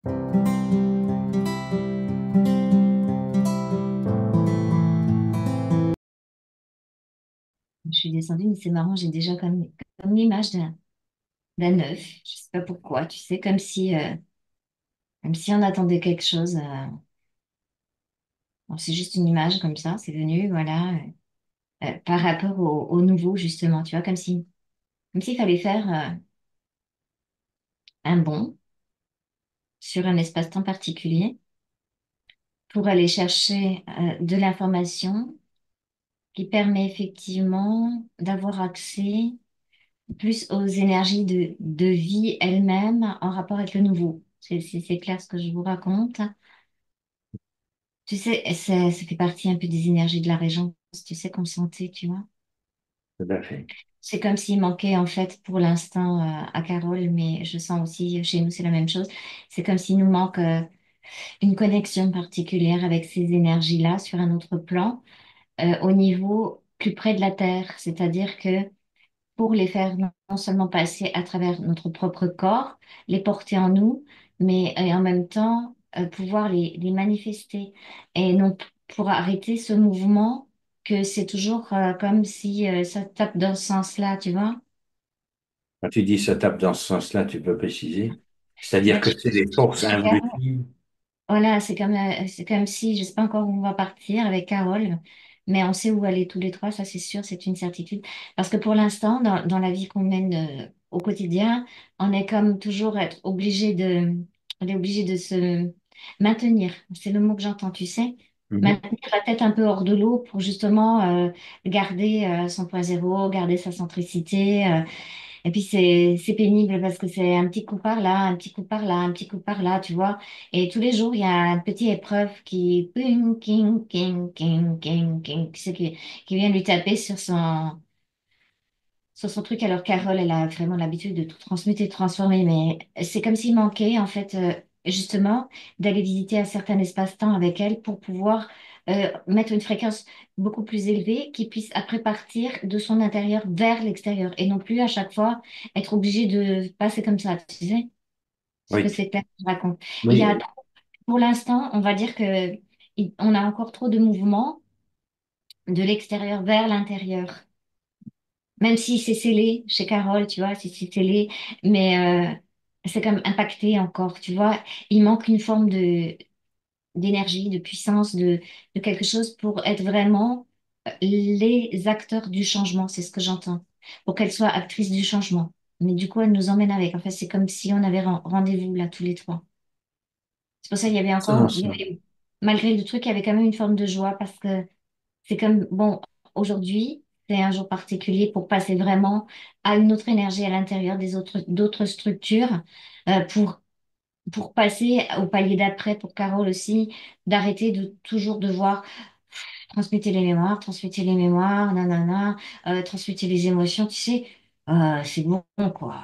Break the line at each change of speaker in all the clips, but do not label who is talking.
Je suis descendue, mais c'est marrant, j'ai déjà comme l'image d'un œuf. Je sais pas pourquoi, tu sais, comme si on attendait quelque chose. Bon, c'est juste une image comme ça, c'est venu, voilà, par rapport au nouveau, justement, tu vois, comme s'il fallait faire un bond sur un espace-temps particulier pour aller chercher de l'information qui permet effectivement d'avoir accès plus aux énergies de vie elles-mêmes en rapport avec le nouveau. C'est clair ce que je vous raconte. Tu sais, ça fait partie un peu des énergies de la régence, tu sais, qu'on sentait, tu vois.
Tout à fait.
C'est comme s'il manquait, en fait, pour l'instant, à Carole, mais je sens aussi chez nous, c'est la même chose. C'est comme s'il nous manque une connexion particulière avec ces énergies-là sur un autre plan, au niveau plus près de la Terre. C'est-à-dire que pour les faire non seulement passer à travers notre propre corps, les porter en nous, mais en même temps pouvoir les manifester. Et non pour arrêter ce mouvement que c'est toujours comme si ça tape dans ce sens-là, tu vois.
Quand tu dis ça tape dans ce sens-là, tu peux préciser. C'est-à-dire
Mais
que c'est les forces involutives.
voilà, c'est comme si, je sais pas encore où on va partir avec Carole, mais on sait où aller tous les trois, ça c'est sûr, c'est une certitude. Parce que pour l'instant, dans la vie qu'on mène au quotidien, on est comme toujours être on est obligé de se maintenir. C'est le mot que j'entends, tu sais.
Mhm.
Maintenir la tête un peu hors de l'eau pour justement garder son point zéro, garder sa centricité. Et puis c'est pénible parce que c'est un petit coup par là, un petit coup par là, un petit coup par là, tu vois. Et tous les jours, il y a une petite épreuve qui ping, king, king, king, king, king, tu sais, qui vient lui taper sur son truc. Alors Carole, elle a vraiment l'habitude de tout transmuter, de transformer, mais c'est comme s'il manquait en fait justement d'aller visiter un certain espace-temps avec elle pour pouvoir mettre une fréquence beaucoup plus élevée qui puisse après partir de son intérieur vers l'extérieur et non plus à chaque fois être obligé de passer comme ça, tu sais? Ce que
Oui,
c'est clair que je raconte. Il y a
oui,
pour l'instant, on va dire que on a encore trop de mouvements de l'extérieur vers l'intérieur. Même si c'est scellé chez Carole, tu vois, si c'est scellé, mais c'est comme impacté encore, tu vois. Il manque une forme d'énergie, de puissance, de quelque chose pour être vraiment les acteurs du changement, c'est ce que j'entends. Pour qu'elle soit actrice du changement. Mais du coup, elle nous emmène avec. En fait, c'est comme si on avait rendez-vous là, tous les trois. C'est pour ça qu'il y avait
ça,
encore,
ça.
malgré le truc, il y avait quand même une forme de joie parce que c'est comme, bon, aujourd'hui, c'est un jour particulier pour passer vraiment à une autre énergie à l'intérieur d'autres structures, pour passer au palier d'après, pour Carole aussi, d'arrêter de toujours devoir transmuter les mémoires, nanana, transmuter les émotions, tu sais, c'est bon, quoi.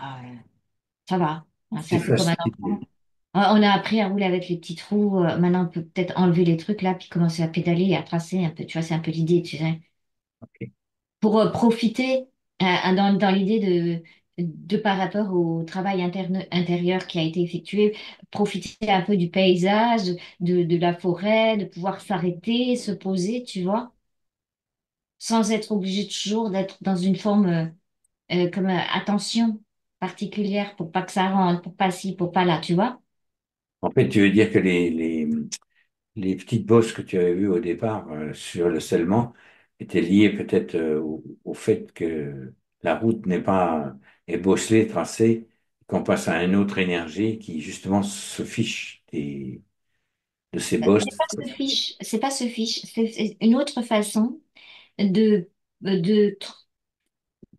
Ça va. C'est
C'est
un peu comme un
facile.
enfant. On a appris à rouler avec les petits trous. Maintenant, on peut peut-être enlever les trucs là, puis commencer à pédaler et à tracer un peu. Tu vois, c'est un peu l'idée, tu sais.
Ok.
Pour profiter dans l'idée de par rapport au travail intérieur qui a été effectué, profiter un peu du paysage, de la forêt, de pouvoir s'arrêter, se poser, tu vois, sans être obligé toujours d'être dans une forme comme attention particulière pour pas que ça rentre, pour pas ci, pour pas là, tu vois.
En fait, tu veux dire que les petites bosses que tu avais vues au départ sur le scellement étaient liées peut-être au fait que la route n'est pas est bosselée, tracée, qu'on passe à une autre énergie qui justement se fiche de ces bosses.
C'est pas se fiche, c'est une autre façon de, de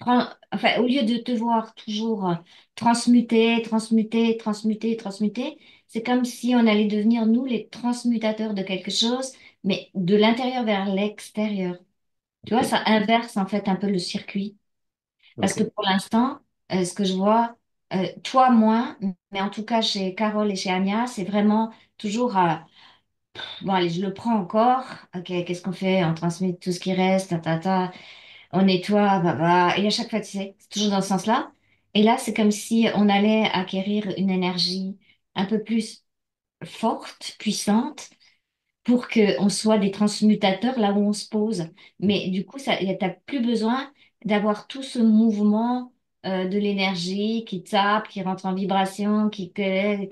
enfin, au lieu de te voir toujours transmuter, transmuter, transmuter, transmuter, c'est comme si on allait devenir, nous, les transmutateurs de quelque chose, mais de l'intérieur vers l'extérieur. Tu vois,
Ok,
ça inverse en fait un peu le circuit. Parce que
ok.
pour l'instant, ce que je vois, toi moins, mais en tout cas chez Carole et chez Anya, c'est vraiment toujours bon, allez, je le prends encore. Ok, qu'est-ce qu'on fait? On transmet tout ce qui reste, ta, ta, ta. On nettoie, bah. Et à chaque fois, tu sais, c'est toujours dans ce sens-là. Et là, c'est comme si on allait acquérir une énergie un peu plus. forte, puissante, pour qu'on soit des transmutateurs là où on se pose. Mais du coup, ça, t'as plus besoin d'avoir tout ce mouvement de l'énergie qui tape, qui rentre en vibration, que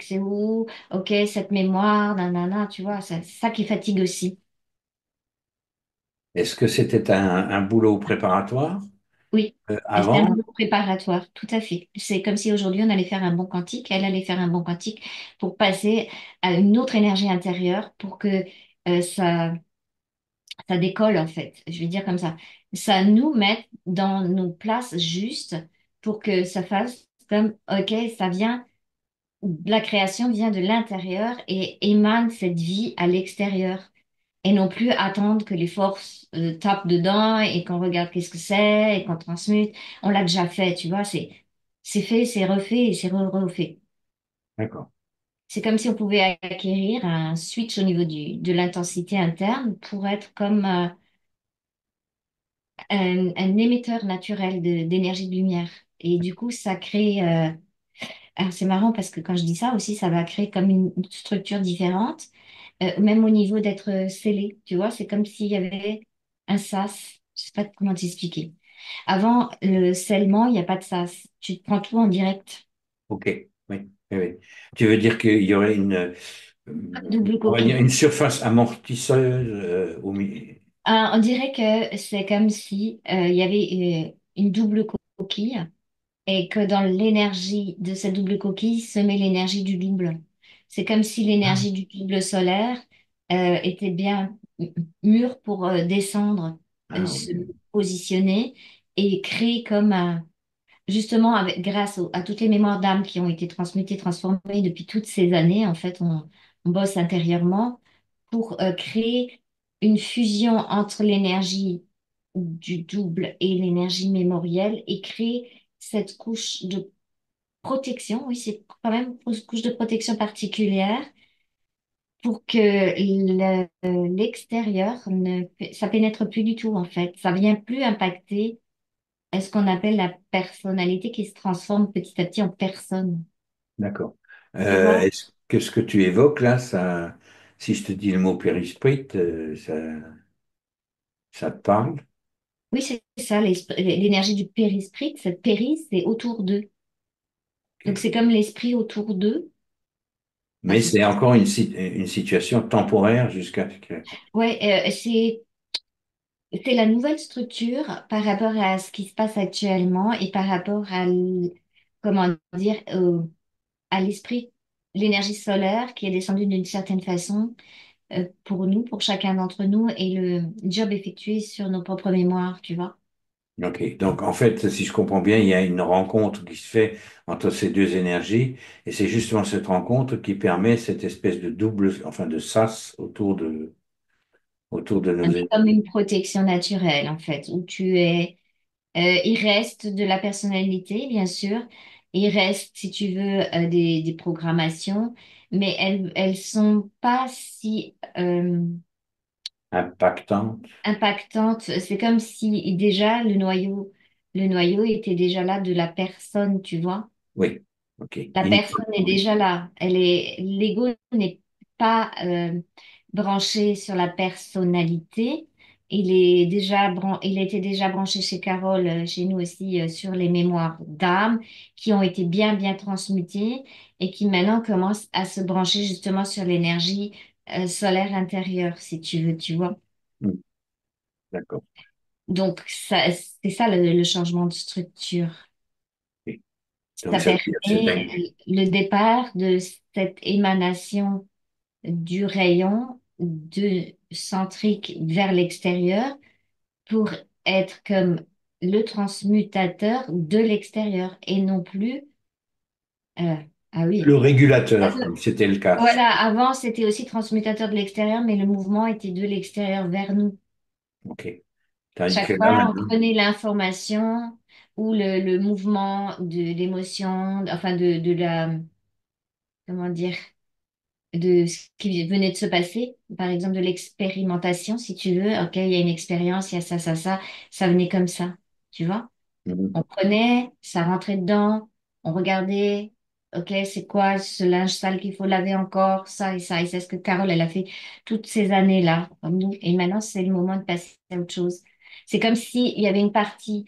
c'est où, ok, cette mémoire, nanana, tu vois, c'est ça qui fatigue aussi.
Est-ce que c'était un boulot préparatoire
Oui, et c'est un
avant?
boulot préparatoire, tout à fait. C'est comme si aujourd'hui on allait faire un bon quantique, elle allait faire un bon quantique pour passer à une autre énergie intérieure pour que ça décolle en fait. Je vais dire comme ça nous met dans nos places justes pour que ça fasse comme, ok, ça vient, la création vient de l'intérieur et émane cette vie à l'extérieur. Et non plus attendre que les forces tapent dedans et qu'on regarde qu'est-ce que c'est et qu'on transmute. On l'a déjà fait, tu vois, c'est fait, c'est refait et c'est refait.
D'accord.
C'est comme si on pouvait acquérir un switch au niveau de l'intensité interne pour être comme un émetteur naturel d'énergie de lumière. Et du coup, ça crée... alors c'est marrant parce que quand je dis ça aussi, ça va créer comme une structure différente, même au niveau d'être scellé. Tu vois, c'est comme s'il y avait un sas. Je sais pas comment t'expliquer. Avant le scellement, il n'y a pas de sas. Tu te prends tout en direct.
OK. Oui. Oui, oui. Tu veux dire qu'il y aurait
Double
on va dire
coquille.
une surface amortisseuse au milieu.
On dirait que c'est comme si il y avait une double coquille et que dans l'énergie de cette double coquille se met l'énergie du double. C'est comme si
Ah,
l'énergie du double solaire était bien mûre pour descendre,
ah
se
oui.
positionner et créer comme un, justement grâce à toutes les mémoires d'âme qui ont été transmutées, transformées depuis toutes ces années. En fait, on bosse intérieurement pour créer une fusion entre l'énergie du double et l'énergie mémorielle et créer cette couche de protection. Oui, c'est quand même une couche de protection particulière pour que l'extérieur ne, ça pénètre plus du tout en fait. Ça vient plus impacter ce qu'on appelle la personnalité qui se transforme petit à petit en personne.
D'accord.
Tu vois?
Est-ce que ce que tu évoques là, ça, si je te dis le mot périsprite, ça te parle?
Oui, c'est ça, l'énergie du périsprit. Cette péri, c'est autour d'eux. Donc
OK.
c'est comme l'esprit autour d'eux. Bah,
Mais c'est encore une situation temporaire jusqu'à ce que...
ouais, c'est la nouvelle structure par rapport à ce qui se passe actuellement et par rapport comment dire, à l'esprit, l'énergie solaire qui est descendue d'une certaine façon pour nous, pour chacun d'entre nous, et le job effectué sur nos propres mémoires, tu vois.
OK. Donc, en fait, si je comprends bien, il y a une rencontre qui se fait entre ces deux énergies, et c'est justement cette rencontre qui permet cette espèce de double, enfin de sas autour de nos
C'est comme
énergies.
une protection naturelle, en fait, où tu es, il reste de la personnalité, bien sûr, il reste, si tu veux, des programmations, mais elles sont pas si
Impactantes.
impactantes. C'est comme si déjà le noyau était déjà là de la personne, tu vois.
Oui. OK.
La personne est
Oui.
déjà là. L'ego n'est pas branché sur la personnalité. Il était déjà branché chez Carole, chez nous aussi, sur les mémoires d'âme qui ont été bien, bien transmutées et qui maintenant commencent à se brancher justement sur l'énergie solaire intérieure, si tu veux, tu vois.
Hmm. D'accord.
Donc, ça, c'est ça le changement de structure.
OK.
Ça
Donc, ça veut dire que c'est un...
permet le départ de cette émanation du rayon de centrique vers l'extérieur pour être comme le transmutateur de l'extérieur et non plus euh, ah
le
oui. Parce
régulateur,
que,
comme c'était le cas.
voilà, avant c'était aussi transmutateur de l'extérieur, mais le mouvement était de l'extérieur vers nous.
OK. Tandis que
Chaque
là,
fois, on
maintenant,
prenait l'information ou le mouvement de l'émotion, enfin de la, comment dire, de ce qui venait de se passer, par exemple de l'expérimentation, si tu veux. Ok, il y a une expérience, il y a ça venait comme ça, tu vois.
mhm.
On prenait, ça rentrait dedans, on regardait, ok, c'est quoi ce linge sale qu'il faut laver encore, ça et ça. Et c'est ce que Carole, elle a fait toutes ces années-là, comme nous. Et maintenant, c'est le moment de passer à autre chose. C'est comme s'il y avait une partie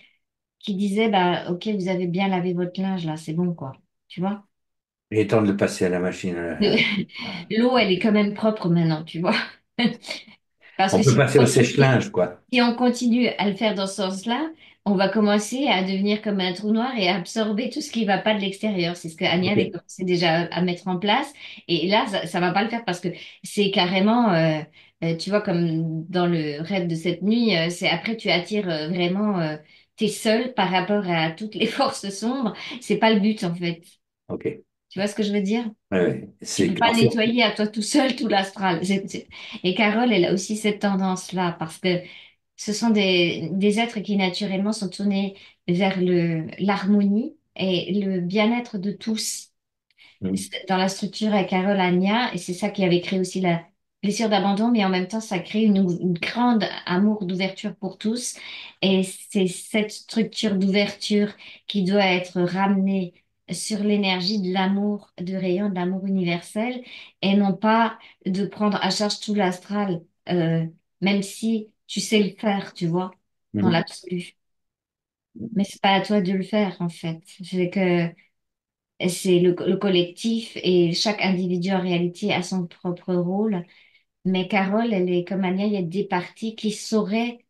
qui disait, bah, ok, vous avez bien lavé votre linge, là, c'est bon, quoi. Tu vois?
Il est temps de le passer à la machine.
L'eau, elle est quand même propre maintenant, tu vois? Parce
On
que
peut
si
passer au sèche-linge, quoi.
si on continue à le faire dans ce sens-là, on va commencer à devenir comme un trou noir et à absorber tout ce qui ne va pas de l'extérieur. C'est ce que Anya avait
Ok.
commencé déjà à mettre en place. Et là, ça va pas le faire parce que c'est carrément, tu vois, comme dans le rêve de cette nuit, c'est après tu attires vraiment, t'es seul par rapport à toutes les forces sombres. C'est pas le but en fait.
Ok.
Tu vois ce que je veux dire?
Ouais, ouais.
Tu
C'est
peux pas
en fait.
nettoyer à toi tout seul tout l'astral. Et Carole, elle a aussi cette tendance-là parce que ce sont des êtres qui naturellement sont tournés vers l'harmonie et le bien-être de tous.
Hmm.
Dans la structure à Carole Anya, et c'est ça qui avait créé aussi la blessure d'abandon, mais en même temps, ça crée une grande amour d'ouverture pour tous. Et c'est cette structure d'ouverture qui doit être ramenée sur l'énergie de l'amour, de rayon de l'amour universel, et non pas de prendre à charge tout l'astral, même si tu sais le faire, tu vois, dans
Hmm.
l'absolu. Mais c'est pas à toi de le faire, en fait. C'est que c'est le collectif et chaque individu en réalité a son propre rôle. Mais Carole, elle est comme Anya, il y a des parties qui sauraient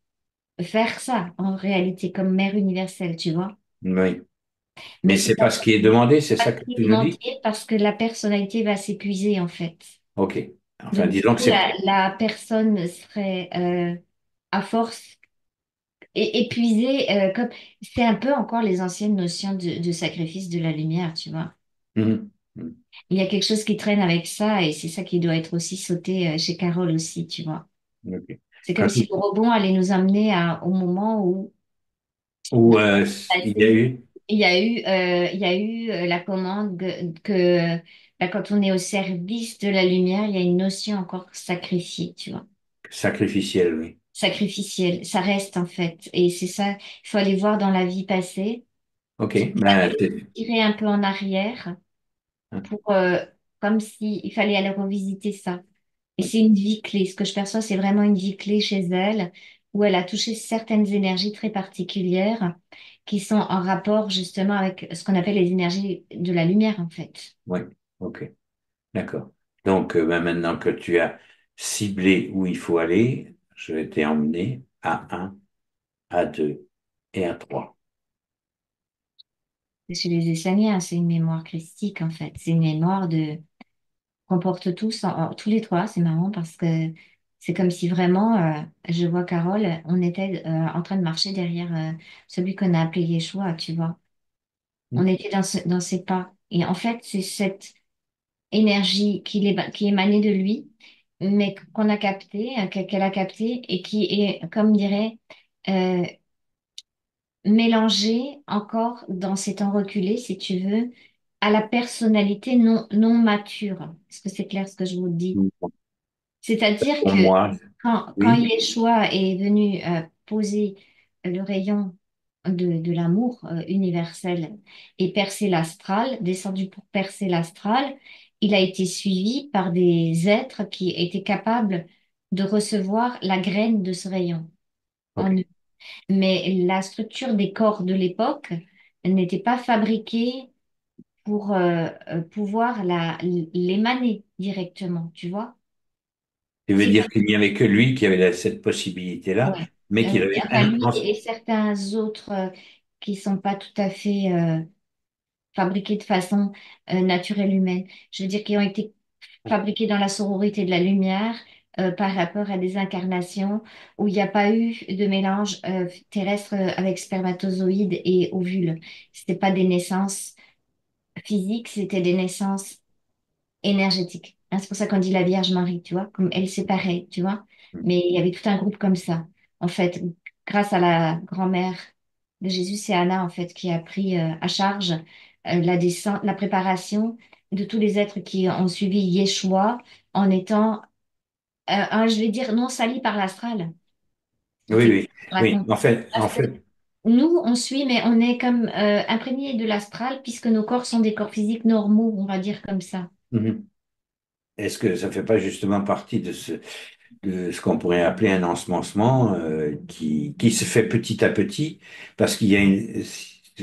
faire ça en réalité comme mère universelle, tu vois.
Oui.
Mais
Mais
c'est
c'est
pas
pas ce qui est demandé, c'est ça que tu nous dis?
segmenté parce que la personnalité va s'épuiser en fait.
Ok. Enfin,
Donc du
disons que
coup,
c'est.
la personne serait à force épuisée, comme c'est un peu encore les anciennes notions de sacrifice de la lumière, tu vois.
Mhm. Mhm.
Il y a quelque chose qui traîne avec ça et c'est ça qui doit être aussi sauté chez Carole aussi, tu vois.
Ok.
C'est comme
Quand
si le rebond allait nous amener au moment où
Ou il y a
passé,
eu
il y a eu la commande bah, quand on est au service de la lumière, il y a une notion encore sacrifiée, tu vois.
sacrificiel, oui.
Sacrificielle, ça reste en fait. Et c'est ça, il faut aller voir dans la vie passée,
Ok. Ben,
tirer un peu en arrière pour, comme s'il fallait aller revisiter ça. Et c'est une vie clé. Ce que je perçois, c'est vraiment une vie clé chez elle, où elle a touché certaines énergies très particulières qui sont en rapport justement avec ce qu'on appelle les énergies de la lumière, en fait.
oui. Ok. D'accord. Donc, ben, maintenant que tu as ciblé où il faut aller, je vais t'emmener à un, à 2 et à 3.
Chez les Esséniens, c'est une mémoire christique, en fait. C'est une mémoire qu'on porte tous, tous les trois. C'est marrant parce que c'est comme si vraiment, je vois Carole, on était en train de marcher derrière celui qu'on a appelé Yeshua, tu vois. On était dans ses pas. Et en fait, c'est cette énergie qui émanait de lui, mais qu'on a capté, qu'elle a capté, et qui est, comme dirait, euh, mélangée encore dans ces temps reculés, si tu veux, à la personnalité non mature. Est-ce que c'est clair ce que je vous dis? C'est-à-dire
Pour
que
moi,
quand
oui.
Yeshua est venu poser le rayon de l'amour universel et percer l'astral, descendu pour percer l'astral, il a été suivi par des êtres qui étaient capables de recevoir la graine de ce rayon
Ok.
en eux. Mais la structure des corps de l'époque n'était pas fabriquée pour pouvoir l'émaner directement, tu vois?
Tu veux
C'est
dire qu'il n'y avait que lui qui avait cette possibilité-là,
Ouais.
mais qu'il avait
Enfin,
un
lui et certains autres qui sont pas tout à fait fabriqués de façon naturelle humaine. Je veux dire, qui ont été fabriqués dans la sororité de la lumière par rapport à des incarnations où il n'y a pas eu de mélange terrestre avec spermatozoïdes et ovules. C'était pas des naissances physiques, c'était des naissances énergétique. Hein, c'est pour ça qu'on dit la Vierge Marie, tu vois, comme elle, c'est pareil, tu vois. Mais il y avait tout un groupe comme ça. En fait, grâce à la grand-mère de Jésus, c'est Anna, en fait, qui a pris à charge la descente, la préparation de tous les êtres qui ont suivi Yeshua en étant, je vais dire, non salis par l'astral.
Oui,
C'est
oui, oui.
raconte.
En fait,
Parce que Nous, on suit, mais on est comme imprégné de l'astral puisque nos corps sont des corps physiques normaux, on va dire comme ça.
Mhm. Est-ce que ça fait pas justement partie de ce qu'on pourrait appeler un ensemencement qui se fait petit à petit? Parce qu'il y a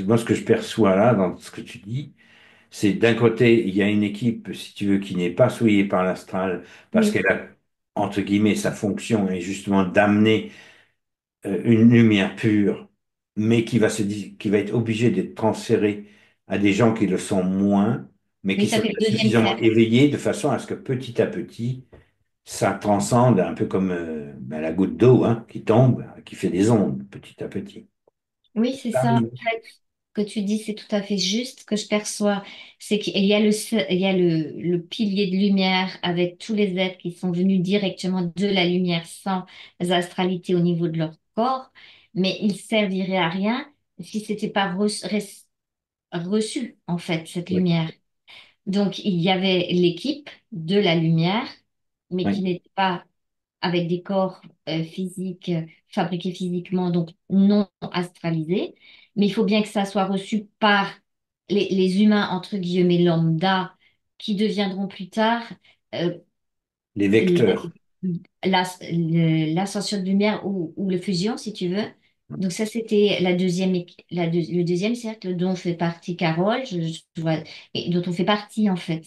moi, ce que je perçois là, dans ce que tu dis, c'est d'un côté, il y a une équipe, si tu veux, qui n'est pas souillée par l'astral, parce
Oui,
qu'elle a, entre guillemets, sa fonction est justement d'amener une lumière pure, mais qui va être obligée d'être transférée à des gens qui le sont moins, mais
oui,
qui
ça
sont
fait le deuxième
suffisamment
cercle.
éveillés de façon à ce que petit à petit, ça transcende un peu comme ben, la goutte d'eau hein, qui tombe, qui fait des ondes petit à petit.
Oui, c'est
Ah
ça.
oui.
En fait, ce que tu dis, c'est tout à fait juste. Ce que je perçois, c'est qu'il y a il y a le pilier de lumière avec tous les êtres qui sont venus directement de la lumière sans astralité au niveau de leur corps, mais ils serviraient à rien si c'était pas reçu, en fait, cette
Oui,
lumière. Donc, il y avait l'équipe de la lumière, mais qui
oui.
n'était pas avec des corps physiques, fabriqués physiquement, donc non astralisés. Mais il faut bien que ça soit reçu par les humains, entre guillemets, lambda, qui deviendront plus tard euh,
Les
la-
vecteurs.
l'ascension de lumière ou le fusion, si tu veux. Donc ça, c'était la deuxième, le deuxième cercle dont fait partie Carole, je vois, et dont on fait partie en fait.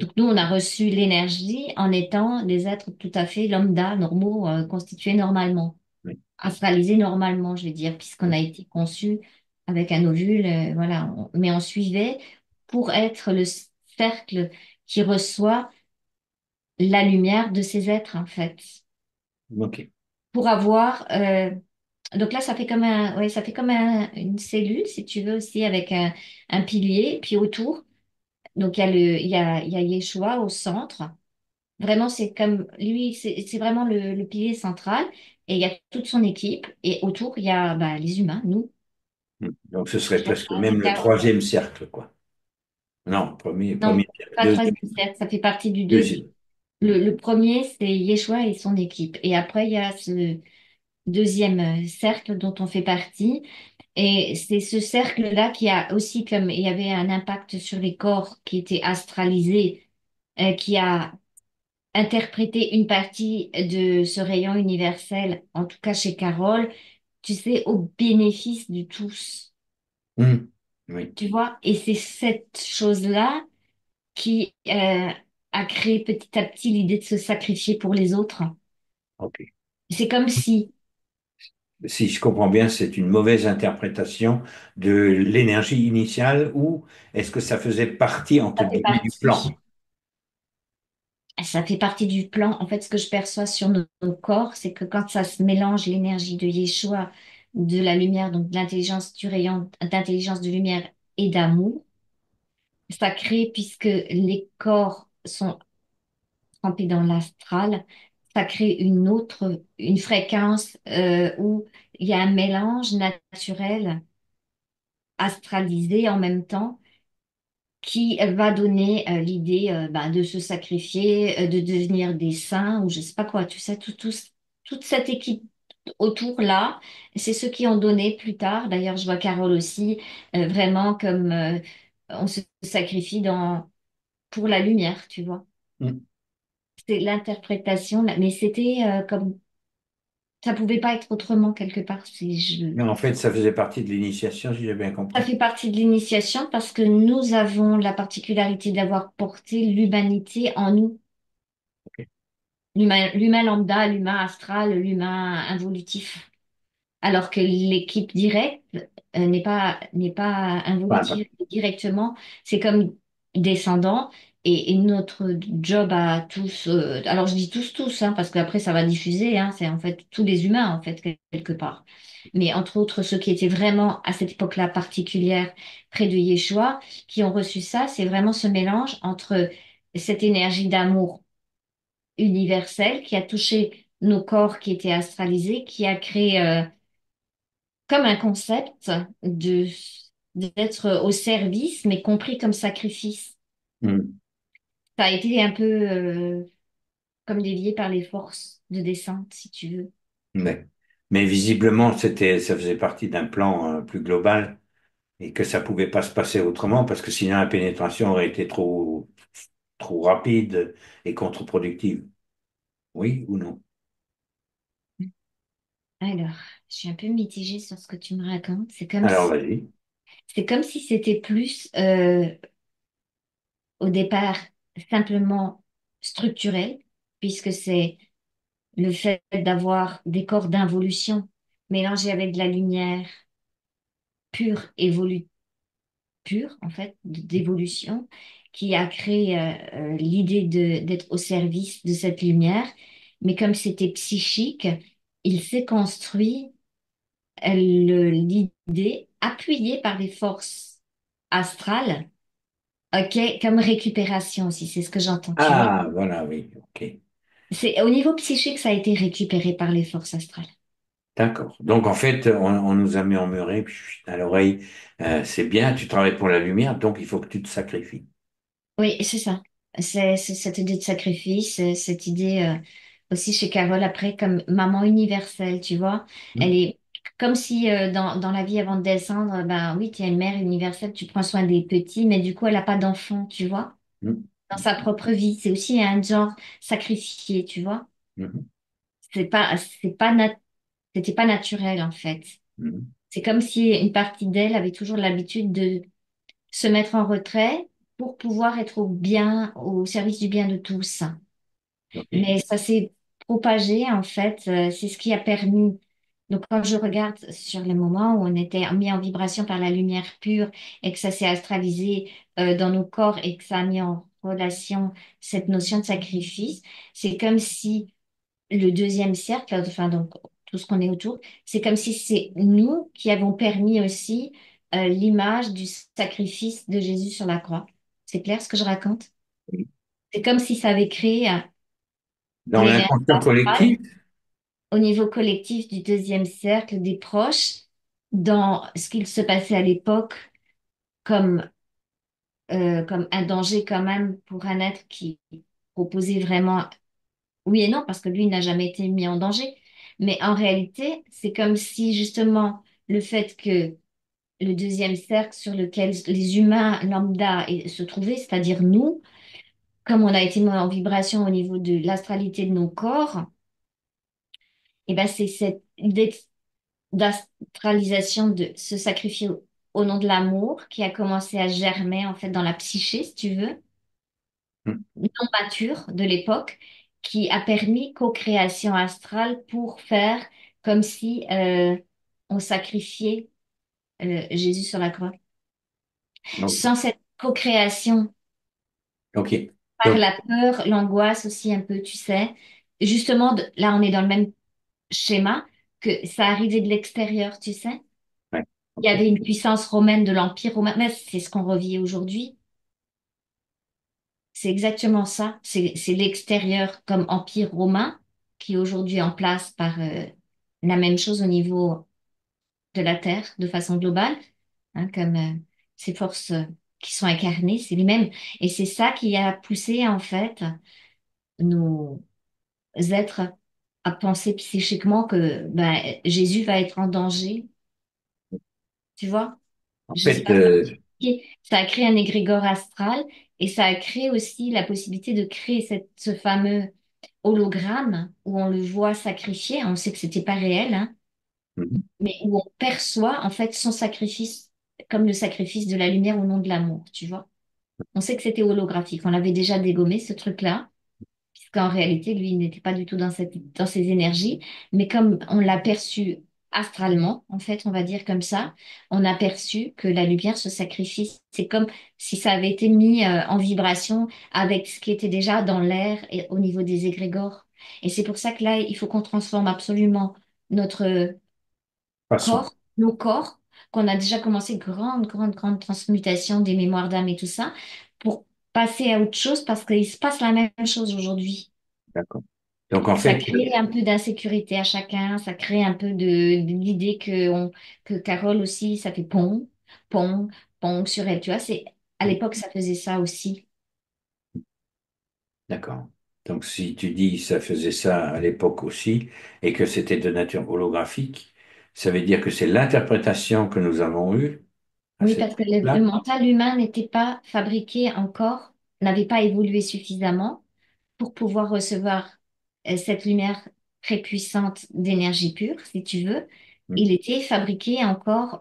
Donc nous, on a reçu l'énergie en étant des êtres tout à fait lambda, normaux, constitués normalement,
Oui,
astralisés normalement, je vais dire, puisqu'on
oui,
a été conçus avec un ovule, voilà. Mais on suivait pour être le cercle qui reçoit la lumière de ces êtres, en fait.
ok.
Pour avoir, donc là, ça fait comme ouais, ça fait comme une cellule, si tu veux, aussi, avec un pilier, puis autour. Donc il y a Yeshua au centre. Vraiment, c'est comme lui, c'est vraiment le pilier central. Et il y a toute son équipe. Et autour, il y a bah, les humains, nous.
Donc ce serait presque
Et
même le
Carole.
troisième cercle, quoi. Non,
Non,
premier cercle,
pas
deuxième,
troisième cercle, ça fait partie du deuxième.
deuxième.
Le premier, c'est Yeshua et son équipe. Et après, il y a ce deuxième cercle dont on fait partie. Et c'est ce cercle-là qui a aussi, comme il y avait un impact sur les corps qui étaient astralisés, qui a interprété une partie de ce rayon universel, en tout cas chez Carole, tu sais, au bénéfice de tous,
Hmm. Oui,
tu vois. Et c'est cette chose-là qui a créé petit à petit l'idée de se sacrifier pour les autres.
ok.
C'est comme si
Si je comprends bien, c'est une mauvaise interprétation de l'énergie initiale ou est-ce que ça faisait partie, entre
ça fait
guillemets, du plan?
partie. Ça fait partie du plan. En fait, ce que je perçois sur nos corps, c'est que quand ça se mélange l'énergie de Yeshua, de la lumière, donc de l'intelligence du rayon d'intelligence de lumière et d'amour, ça crée, puisque les corps sont trempés dans l'astral, ça crée une fréquence où il y a un mélange naturel, astralisé en même temps qui va donner l'idée bah, de se sacrifier, de devenir des saints ou je sais pas quoi. Tu sais, toute cette équipe autour là, c'est ceux qui ont donné plus tard. D'ailleurs, je vois Carole aussi vraiment comme on se sacrifie pour la lumière, tu vois.
Hmm.
C'est l'interprétation, mais c'était comme ça pouvait pas être autrement quelque part.
Mais en fait, ça faisait partie de l'initiation, si j'ai bien
Ça
compris.
fait partie de l'initiation parce que nous avons la particularité d'avoir porté l'humanité en nous.
Ok.
L'humain lambda, l'humain astral, l'humain involutif. Alors que l'équipe directe n'est pas
Enfin,
involutive directement. C'est comme descendant. Et notre job à tous, alors je dis tous, hein, parce qu'après ça va diffuser, hein, c'est en fait tous les humains, en fait, quelque part. Mais entre autres, ceux qui étaient vraiment à cette époque-là particulière près de Yeshua, qui ont reçu ça, c'est vraiment ce mélange entre cette énergie d'amour universel qui a touché nos corps qui étaient astralisés, qui a créé comme un concept de d'être au service, mais compris comme sacrifice.
hmm.
Ça a été un peu comme dévié par les forces de descente, si tu veux.
Ouais. Mais visiblement, ça faisait partie d'un plan plus global et que ça pouvait pas se passer autrement parce que sinon la pénétration aurait été trop rapide et contre-productive. Oui ou non?
Alors, je suis un peu mitigée sur ce que tu me racontes.
Alors, vas-y.
C'est comme si c'était plus, au départ, simplement structurel, puisque c'est le fait d'avoir des corps d'involution mélangés avec de la lumière pure, pure, en fait, d'évolution, qui a créé l'idée d'être au service de cette lumière. Mais comme c'était psychique, il s'est construit l'idée, appuyée par les forces astrales, ok, comme récupération aussi, c'est ce que j'entends, tu vois.
Ah, voilà, oui, ok.
C'est au niveau psychique, ça a été récupéré par les forces astrales.
D'accord. Donc, en fait, on nous a murmuré à l'oreille, c'est bien, tu travailles pour la lumière, donc il faut que tu te sacrifies.
Oui, c'est ça. C'est cette idée de sacrifice, cette idée aussi chez Carole, après, comme maman universelle, tu vois. Elle
Hmm,
est comme si dans la vie avant de descendre, ben oui, tu es une mère universelle, tu prends soin des petits, mais du coup, elle n'a pas d'enfant, tu vois,
hmm,
dans sa propre vie. C'est aussi un genre sacrifié, tu vois.
hmm,
C'est pas nat- C'était pas naturel, en fait.
hmm.
C'est comme si une partie d'elle avait toujours l'habitude de se mettre en retrait pour pouvoir être au bien, au service du bien de tous.
Ok.
Mais ça s'est propagé, en fait, c'est ce qui a permis. Donc, quand je regarde sur les moments où on était mis en vibration par la lumière pure et que ça s'est astralisé dans nos corps et que ça a mis en relation cette notion de sacrifice, c'est comme si le deuxième cercle, enfin, donc tout ce qu'on est autour, c'est comme si c'est nous qui avons permis aussi l'image du sacrifice de Jésus sur la croix. C'est clair ce que je raconte?
Oui.
C'est comme si ça avait créé
Dans
l'énergie
l'inconscient
astrale
collectif,
au niveau collectif du deuxième cercle des proches dans ce qu'il se passait à l'époque comme, comme un danger quand même pour un être qui proposait vraiment oui et non, parce que lui il n'a jamais été mis en danger. Mais en réalité, c'est comme si justement le fait que le deuxième cercle sur lequel les humains lambda se trouvaient, c'est-à-dire nous, comme on a été mis en vibration au niveau de l'astralité de nos corps, et ben c'est cette idée d'astralisation de se sacrifier au nom de l'amour qui a commencé à germer en fait dans la psyché, si tu veux,
hmm,
non mature de l'époque, qui a permis co-création astrale pour faire comme si on sacrifiait Jésus sur la croix.
donc,
Sans cette co-création,
ok.
par
Donc,
la peur, l'angoisse aussi un peu, tu sais, justement, là on est dans le même schéma, que ça arrivait de l'extérieur, tu sais.
ouais,
Il y
ok.
avait une puissance romaine de l'Empire romain, mais c'est ce qu'on revit aujourd'hui. C'est exactement ça. C'est l'extérieur comme Empire romain qui est aujourd'hui en place par la même chose au niveau de la Terre de façon globale, hein, comme ces forces qui sont incarnées, c'est les mêmes. Et c'est ça qui a poussé en fait nos êtres à penser psychiquement que ben, Jésus va être en danger, tu vois?
En
Je sais
fait,
pas. Ça a créé un égrégore astral et ça a créé aussi la possibilité de créer ce fameux hologramme où on le voit sacrifier. On sait que c'était pas réel, hein,
mhm,
mais où on perçoit en fait son sacrifice comme le sacrifice de la lumière au nom de l'amour, tu vois. On sait que c'était holographique. On l'avait déjà dégommé, ce truc-là, puisqu'en réalité, lui, il n'était pas du tout dans ses énergies. Mais comme on l'a perçu astralement, en fait, on va dire comme ça, on a perçu que la lumière se sacrifie. C'est comme si ça avait été mis en vibration avec ce qui était déjà dans l'air et au niveau des égrégores. Et c'est pour ça que là, il faut qu'on transforme absolument notre
passons.
corps, nos corps, qu'on a déjà commencé grande transmutation des mémoires d'âme et tout ça, pour passer à autre chose parce qu'il se passe la même chose aujourd'hui.
D'accord. Donc, en
Ça
fait,
crée un peu d'insécurité à chacun, ça crée un peu de l'idée que Carole aussi, ça fait pong, pong sur elle. Tu vois, à l'époque, ça faisait ça aussi.
d'accord. Donc, si tu dis ça faisait ça à l'époque aussi et que c'était de nature holographique, ça veut dire que c'est l'interprétation que nous avons eue à
Oui,
cette
parce que le
époque-là.
mental humain n'était pas fabriqué encore, n'avait pas évolué suffisamment pour pouvoir recevoir cette lumière très puissante d'énergie pure, si tu veux.
Hmm.
Il était fabriqué encore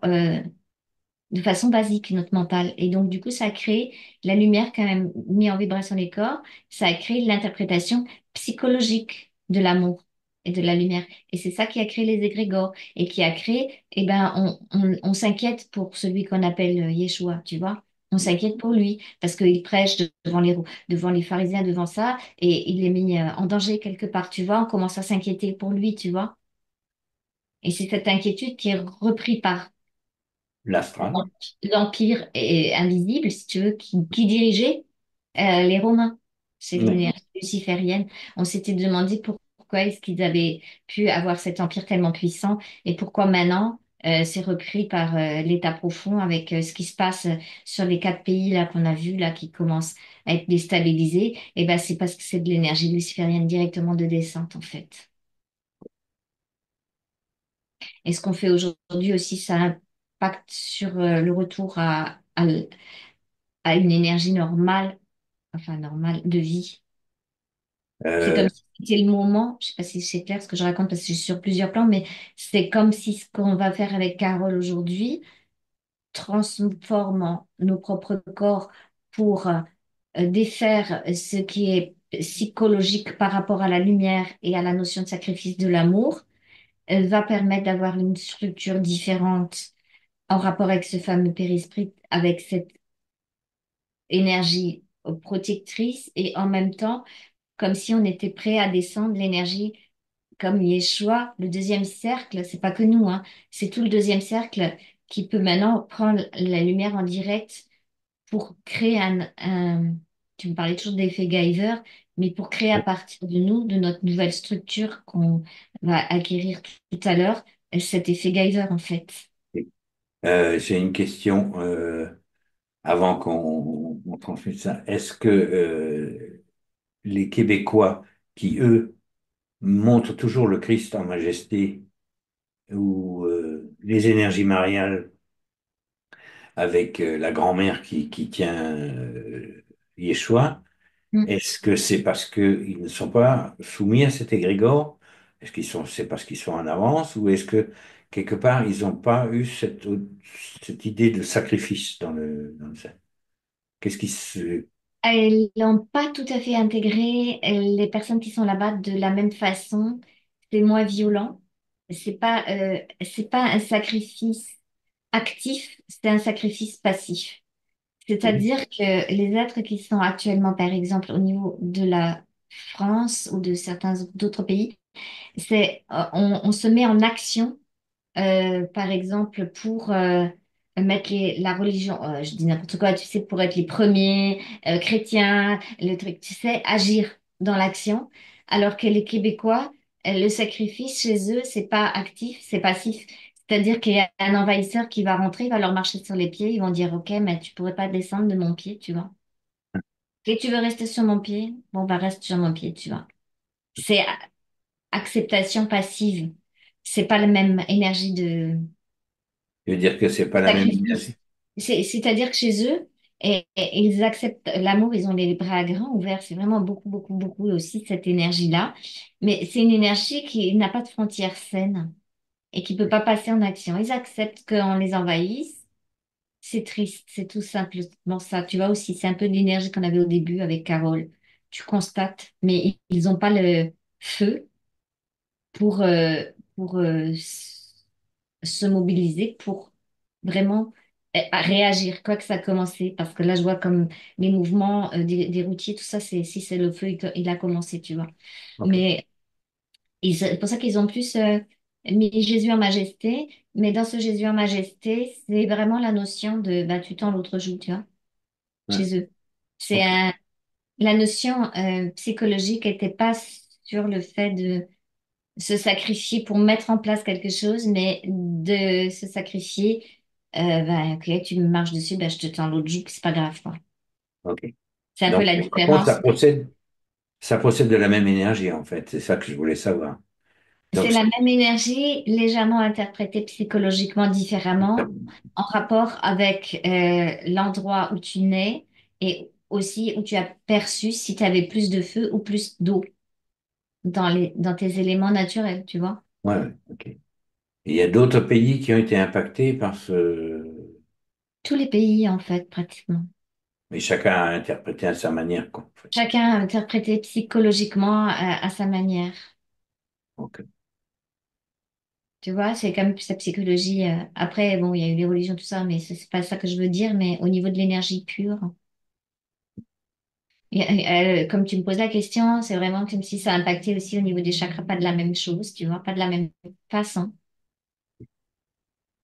de façon basique, notre mental. Et donc, du coup, ça a créé la lumière quand même mis en vibration les corps, ça a créé l'interprétation psychologique de l'amour et de la lumière. Et c'est ça qui a créé les égrégores et qui a créé, eh ben, on s'inquiète pour celui qu'on appelle Yeshua, tu vois. On s'inquiète pour lui parce qu'il prêche devant les pharisiens, devant ça, et il est mis en danger quelque part, tu vois. On commence à s'inquiéter pour lui, tu vois. Et c'est cette inquiétude qui est reprise par
L'astral.
l'empire invisible, si tu veux, qui dirigeait les Romains. C'est
Oui.
l'énergie luciférienne. On s'était demandé pourquoi est-ce qu'ils avaient pu avoir cet empire tellement puissant et pourquoi maintenant c'est repris par l'État profond avec ce qui se passe sur les 4 pays là qu'on a vus là qui commencent à être déstabilisés. Et ben c'est parce que c'est de l'énergie luciférienne directement de descente en fait. Et ce qu'on fait aujourd'hui aussi, ça impacte sur le retour à une énergie normale, enfin normale, de vie. C'est
Euh,
comme si c'était le moment, je sais pas si c'est clair ce que je raconte parce que je suis sur plusieurs plans, mais c'est comme si ce qu'on va faire avec Carole aujourd'hui, transformant nos propres corps pour défaire ce qui est psychologique par rapport à la lumière et à la notion de sacrifice de l'amour, va permettre d'avoir une structure différente en rapport avec ce fameux périsprit, avec cette énergie protectrice et en même temps, comme si on était prêt à descendre l'énergie comme Yeshua, le deuxième cercle, c'est pas que nous, hein, c'est tout le deuxième cercle qui peut maintenant prendre la lumière en direct pour créer tu me parlais toujours d'effet Geyser, mais pour créer à partir de nous, de notre nouvelle structure qu'on va acquérir tout à l'heure, cet effet Geyser en fait.
j'ai une question avant qu'on on transmette ça. Est-ce que les Québécois qui, eux, montrent toujours le Christ en majesté ou les énergies mariales avec la grand-mère qui tient Yeshua,
Mm.
est-ce que c'est parce qu'ils ne sont pas soumis à cet égrégore? Est-ce qu'ils sont, c'est parce qu'ils sont en avance ou est-ce que quelque part ils n'ont pas eu cette idée de sacrifice dans le cercle? Qu'est-ce qui se...
Elles n'ont pas tout à fait intégré les personnes qui sont là-bas de la même façon. C'est moins violent. C'est pas un sacrifice actif, c'est un sacrifice passif.
Oui,
C'est-à-dire que les êtres qui sont actuellement, par exemple, au niveau de la France ou de certains d'autres pays, on se met en action par exemple, pour mettre la religion, je dis n'importe quoi, tu sais, pour être les premiers chrétiens, le truc, tu sais, agir dans l'action, alors que les Québécois, le sacrifice chez eux, c'est pas actif, c'est passif. C'est-à-dire qu'il y a un envahisseur qui va rentrer, il va leur marcher sur les pieds, ils vont dire, OK, mais tu pourrais pas descendre de mon pied, tu vois. Et tu veux rester sur mon pied? Bon, bah reste sur mon pied, tu vois. C'est acceptation passive. C'est pas la même énergie de
je veux dire que c'est pas la même
sacrifice.
énergie.
C'est-à-dire que chez eux, ils acceptent l'amour, ils ont les bras grands ouverts. C'est vraiment beaucoup, beaucoup, beaucoup aussi cette énergie-là. Mais c'est une énergie qui n'a pas de frontières saines et qui peut pas passer en action. Ils acceptent qu'on les envahisse. C'est triste, c'est tout simplement ça. Tu vois aussi, c'est un peu l'énergie qu'on avait au début avec Carole. Tu constates, mais ils n'ont pas le feu pour, euh, pour se mobiliser pour vraiment réagir, quoi que ça a commencé. Parce que là, je vois comme les mouvements des routiers, tout ça, c'est si c'est le feu, il a commencé, tu vois.
Ok.
Mais c'est pour ça qu'ils ont plus mis Jésus en majesté. Mais dans ce Jésus en majesté, c'est vraiment la notion de bah, tu tends l'autre joue, tu vois,
Ouais.
chez eux. C'est
Ok.
la notion psychologique n'était pas sur le fait de se sacrifier pour mettre en place quelque chose, mais de se sacrifier, ben, ok, tu me marches dessus, ben, je te tends l'autre joue, puis c'est pas grave, quoi.
Ok.
C'est un peu
Donc,
la
par contre,
différence.
Ça procède de la même énergie, en fait. C'est ça que je voulais savoir.
C'est
Donc,
la même énergie, légèrement interprétée psychologiquement différemment, en rapport avec l'endroit où tu nais et aussi où tu as perçu si tu avais plus de feu ou plus d'eau dans tes éléments naturels, tu vois.
ouais, ouais, ok. Et il y a d'autres pays qui ont été impactés par ce...
Tous les pays, en fait, pratiquement.
Mais chacun a interprété à sa manière, quoi, en fait.
Chacun a interprété psychologiquement à sa manière.
Ok.
Tu vois, c'est comme sa psychologie. Après, bon, il y a eu l'évolution, tout ça, mais c'est pas ça que je veux dire, mais au niveau de l'énergie pure. Comme tu me poses la question, c'est vraiment comme si ça impactait aussi au niveau des chakras, pas de la même chose, tu vois, pas de la même façon.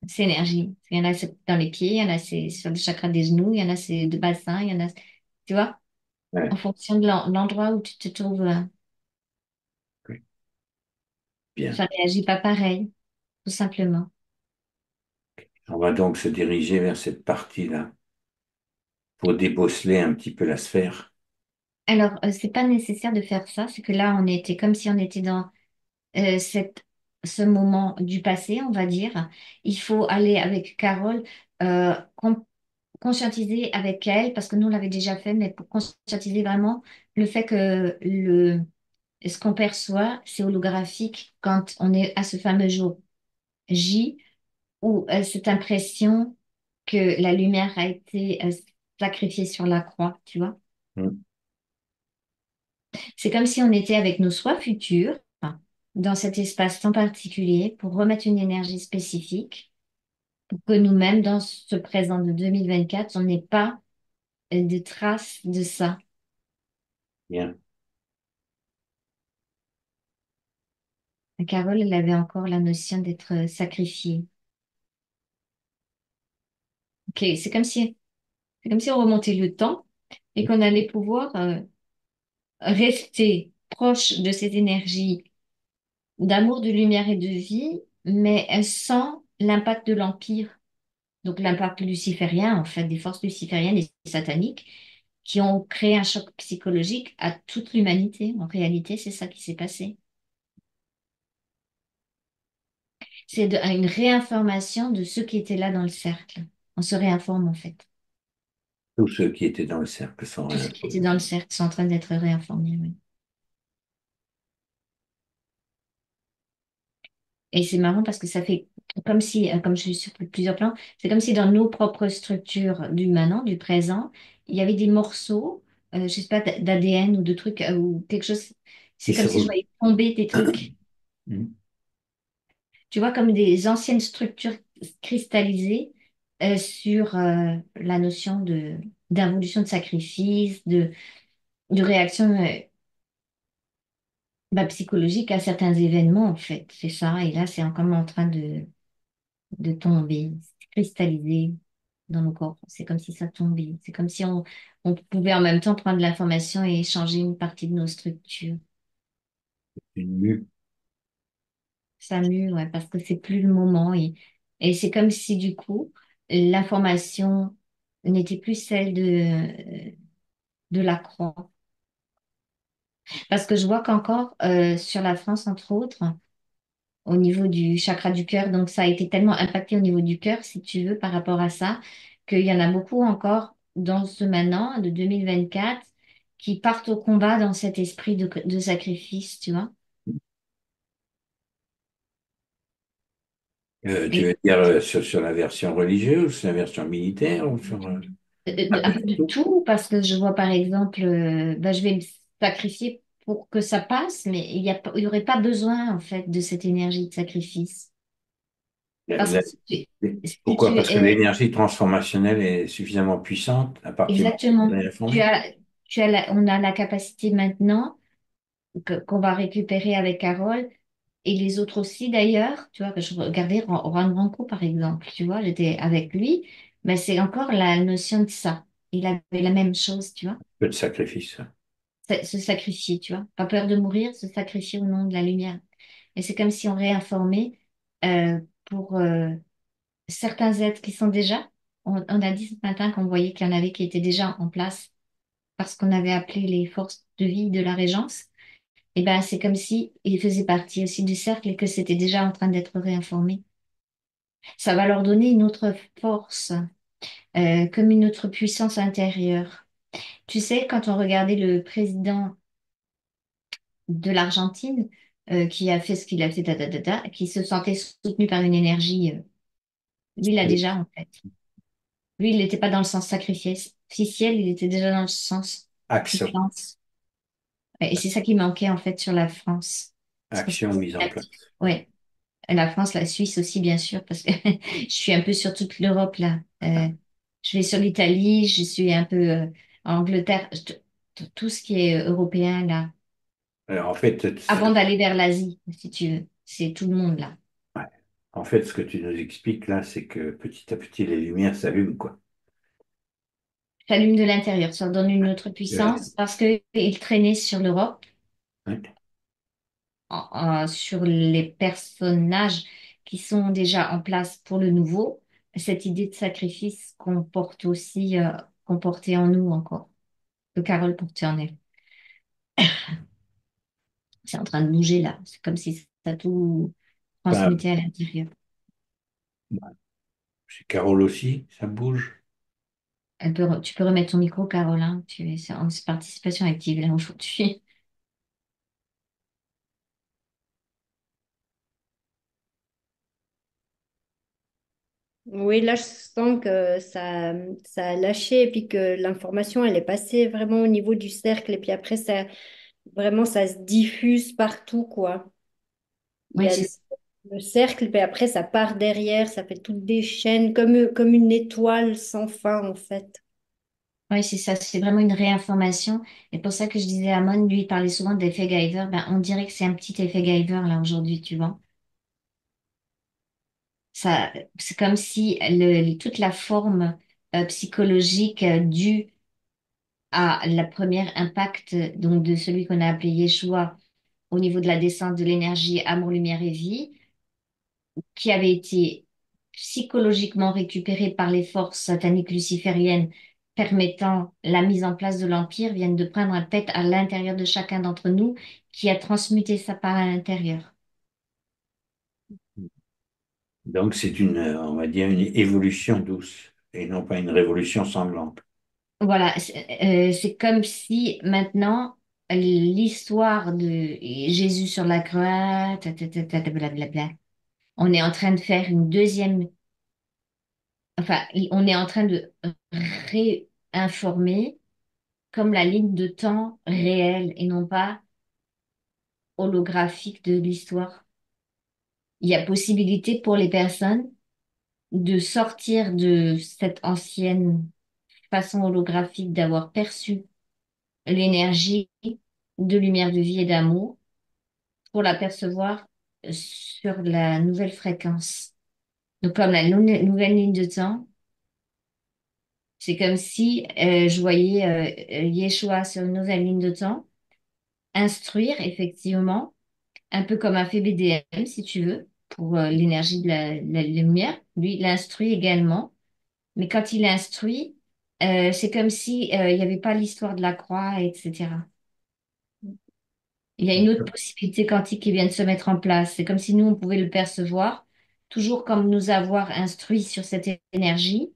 C'est énergie. Il y en a c'est dans les pieds, il y en a c'est sur le chakra des genoux, il y en a c'est de bassin, il y en a, tu vois, en
Ouais,
fonction de l'endroit où tu te trouves,
ok. Bien.
ça réagit pas pareil, tout simplement.
On va donc se diriger vers cette partie-là pour débosseler un petit peu la sphère.
Alors, c'est pas nécessaire de faire ça, c'est que là, on était comme si on était dans ce moment du passé, on va dire. Il faut aller avec Carole, conscientiser avec elle, parce que nous, on l'avait déjà fait, mais pour conscientiser vraiment le fait que ce qu'on perçoit, c'est holographique quand on est à ce fameux jour J, où cette impression que la lumière a été sacrifiée sur la croix, tu vois.
Hmm.
C'est comme si on était avec nos soi futurs dans cet espace-temps particulier pour remettre une énergie spécifique pour que nous-mêmes, dans ce présent de 2024, on n'ait pas de traces de ça.
Bien.
Carole, elle avait encore la notion d'être sacrifiée. Ok, c'est comme si on remontait le temps et qu'on allait pouvoir rester proche de cette énergie d'amour, de lumière et de vie, mais sans l'impact de l'Empire. Donc l'impact luciférien, en fait, des forces lucifériennes et sataniques qui ont créé un choc psychologique à toute l'humanité. En réalité, c'est ça qui s'est passé. C'est une réinformation de ceux qui étaient là dans le cercle. On se réinforme, en fait.
Tous ceux qui étaient dans le cercle sont
Tous ceux qui étaient
réinformés.
dans le cercle sont en train d'être réinformés, oui. Et c'est marrant parce que ça fait comme si, comme je suis sur plusieurs plans, c'est comme si dans nos propres structures du maintenant, du présent, il y avait des morceaux, je sais pas, d'ADN ou de trucs ou quelque chose. C'est
Qui
comme
se
si je
re-
voyais tomber des trucs,
Hmm.
tu vois, comme des anciennes structures cristallisées sur la notion de d'involution de sacrifice, de réaction psychologique à certains événements, en fait. C'est ça. Et là, c'est encore en train de tomber, cristalliser dans nos corps. C'est comme si ça tombait. C'est comme si on pouvait en même temps prendre l'information et changer une partie de nos structures.
Une mue.
Ça mue, ouais, parce que c'est plus le moment. Et c'est comme si du coup, l'information n'était plus celle de la croix. Parce que je vois qu'encore sur la France, entre autres, au niveau du chakra du cœur. Donc, ça a été tellement impacté au niveau du cœur, si tu veux, par rapport à ça, qu'il y en a beaucoup encore dans ce maintenant de 2024 qui partent au combat dans cet esprit de sacrifice, tu vois.
Tu
Et
veux dire sur la version religieuse, ou sur la version militaire, ou sur un peu
un peu
de
de
tout?
tout, parce que je vois par exemple, je vais me sacrifier pour que ça passe, mais il y aurait pas besoin, en fait, de cette énergie de sacrifice.
La-
Parce
la-
que si
Pourquoi?
tu
Parce que
es
l'énergie transformationnelle est suffisamment puissante à partir du moment où
exactement,
elle est informée.
on a la capacité maintenant qu'on va récupérer avec Carole et les autres aussi d'ailleurs. Tu vois, que je regardais Juan Branco par exemple, tu vois, j'étais avec lui, mais c'est encore la notion de ça. Il avait la même chose, tu vois,
Peu de sacrifice.
se sacrifier, tu vois, pas peur de mourir, se sacrifier au nom de la lumière. Et c'est comme si on réinformait pour certains êtres qui sont déjà, on a dit ce matin qu'on voyait qu'il y en avait qui étaient déjà en place parce qu'on avait appelé les forces de vie de la Régence, et ben c'est comme si ils faisaient partie aussi du cercle et que c'était déjà en train d'être réinformé. Ça va leur donner une autre force, comme une autre puissance intérieure. Tu sais, quand on regardait le président de l'Argentine, qui a fait ce qu'il a fait, qui se sentait soutenu par une énergie, lui, il l'a déjà en fait. Lui, il n'était pas dans le sens sacrificiel, il était déjà dans le sens
Action,
puissance. Ouais, et c'est ça qui manquait en fait sur la France. C'est pour ça que
action mise
c'est
en
actif.
place.
Ouais, la France, la Suisse aussi, bien sûr, parce que je suis un peu sur toute l'Europe là. Je vais sur l'Italie, je suis un peu en Angleterre, tout ce qui est européen là.
En fait,
Avant d'aller vers l'Asie, si tu veux, c'est tout le monde là.
ouais. En fait, ce que tu nous expliques là, c'est que petit à petit, les lumières s'allument, quoi.
S'allume de l'intérieur, ça donne une autre puissance parce que il traînait sur l'Europe,
Ouais.
sur les personnages qui sont déjà en place pour le nouveau. Cette idée de sacrifice qu'on porte aussi, qu'on portait en nous encore, que Carole portait en elle. C'est en train de bouger là. C'est comme si ça a tout
Enfin,
transmuté à l'intérieur.
chez Carole aussi, ça bouge.
Tu peux remettre ton micro, Carole, hein. C'est en participation active là aujourd'hui.
Oui, là, je sens que ça a lâché et puis que l'information, elle est passée vraiment au niveau du cercle et puis après, vraiment, ça se diffuse partout, quoi. Il y
Oui,
a le cercle, puis après, ça part derrière, ça fait toutes des chaînes, comme une étoile sans fin, en fait.
c'est ça. C'est vraiment une réinformation. Et pour ça que je disais à Amon, lui, il parlait souvent d'effet Guyver. Ben, on dirait que c'est un petit effet Guyver là aujourd'hui, tu vois. Ça, c'est comme si toute la forme psychologique due à la première impact donc de celui qu'on a appelé Yeshua au niveau de la descente de l'énergie amour, lumière et vie, qui avait été psychologiquement récupérée par les forces sataniques lucifériennes permettant la mise en place de l'Empire, viennent de prendre un pet à l'intérieur de chacun d'entre nous qui a transmuté sa part à l'intérieur.
Donc, c'est une, on va dire, une évolution douce et non pas une révolution sanglante.
Voilà, c'est comme si maintenant l'histoire de Jésus sur la croix, blablabla, on est en train de faire une deuxième, enfin, on est en train de réinformer comme la ligne de temps réelle et non pas holographique de l'histoire. Il y a possibilité pour les personnes de sortir de cette ancienne façon holographique d'avoir perçu l'énergie de lumière, de vie et d'amour pour l'apercevoir sur la nouvelle fréquence. Donc, comme la nouvelle ligne de temps, c'est comme si je voyais Yeshua sur une nouvelle ligne de temps, instruire effectivement, un peu comme un fait BDM, si tu veux, pour l'énergie de la lumière. Lui, il instruit également. Mais quand il instruit, c'est comme si il n'y avait pas l'histoire de la croix, etc. Il y a une autre possibilité quantique qui vient de se mettre en place. C'est comme si nous, on pouvait le percevoir, toujours comme nous avoir instruits sur cette énergie,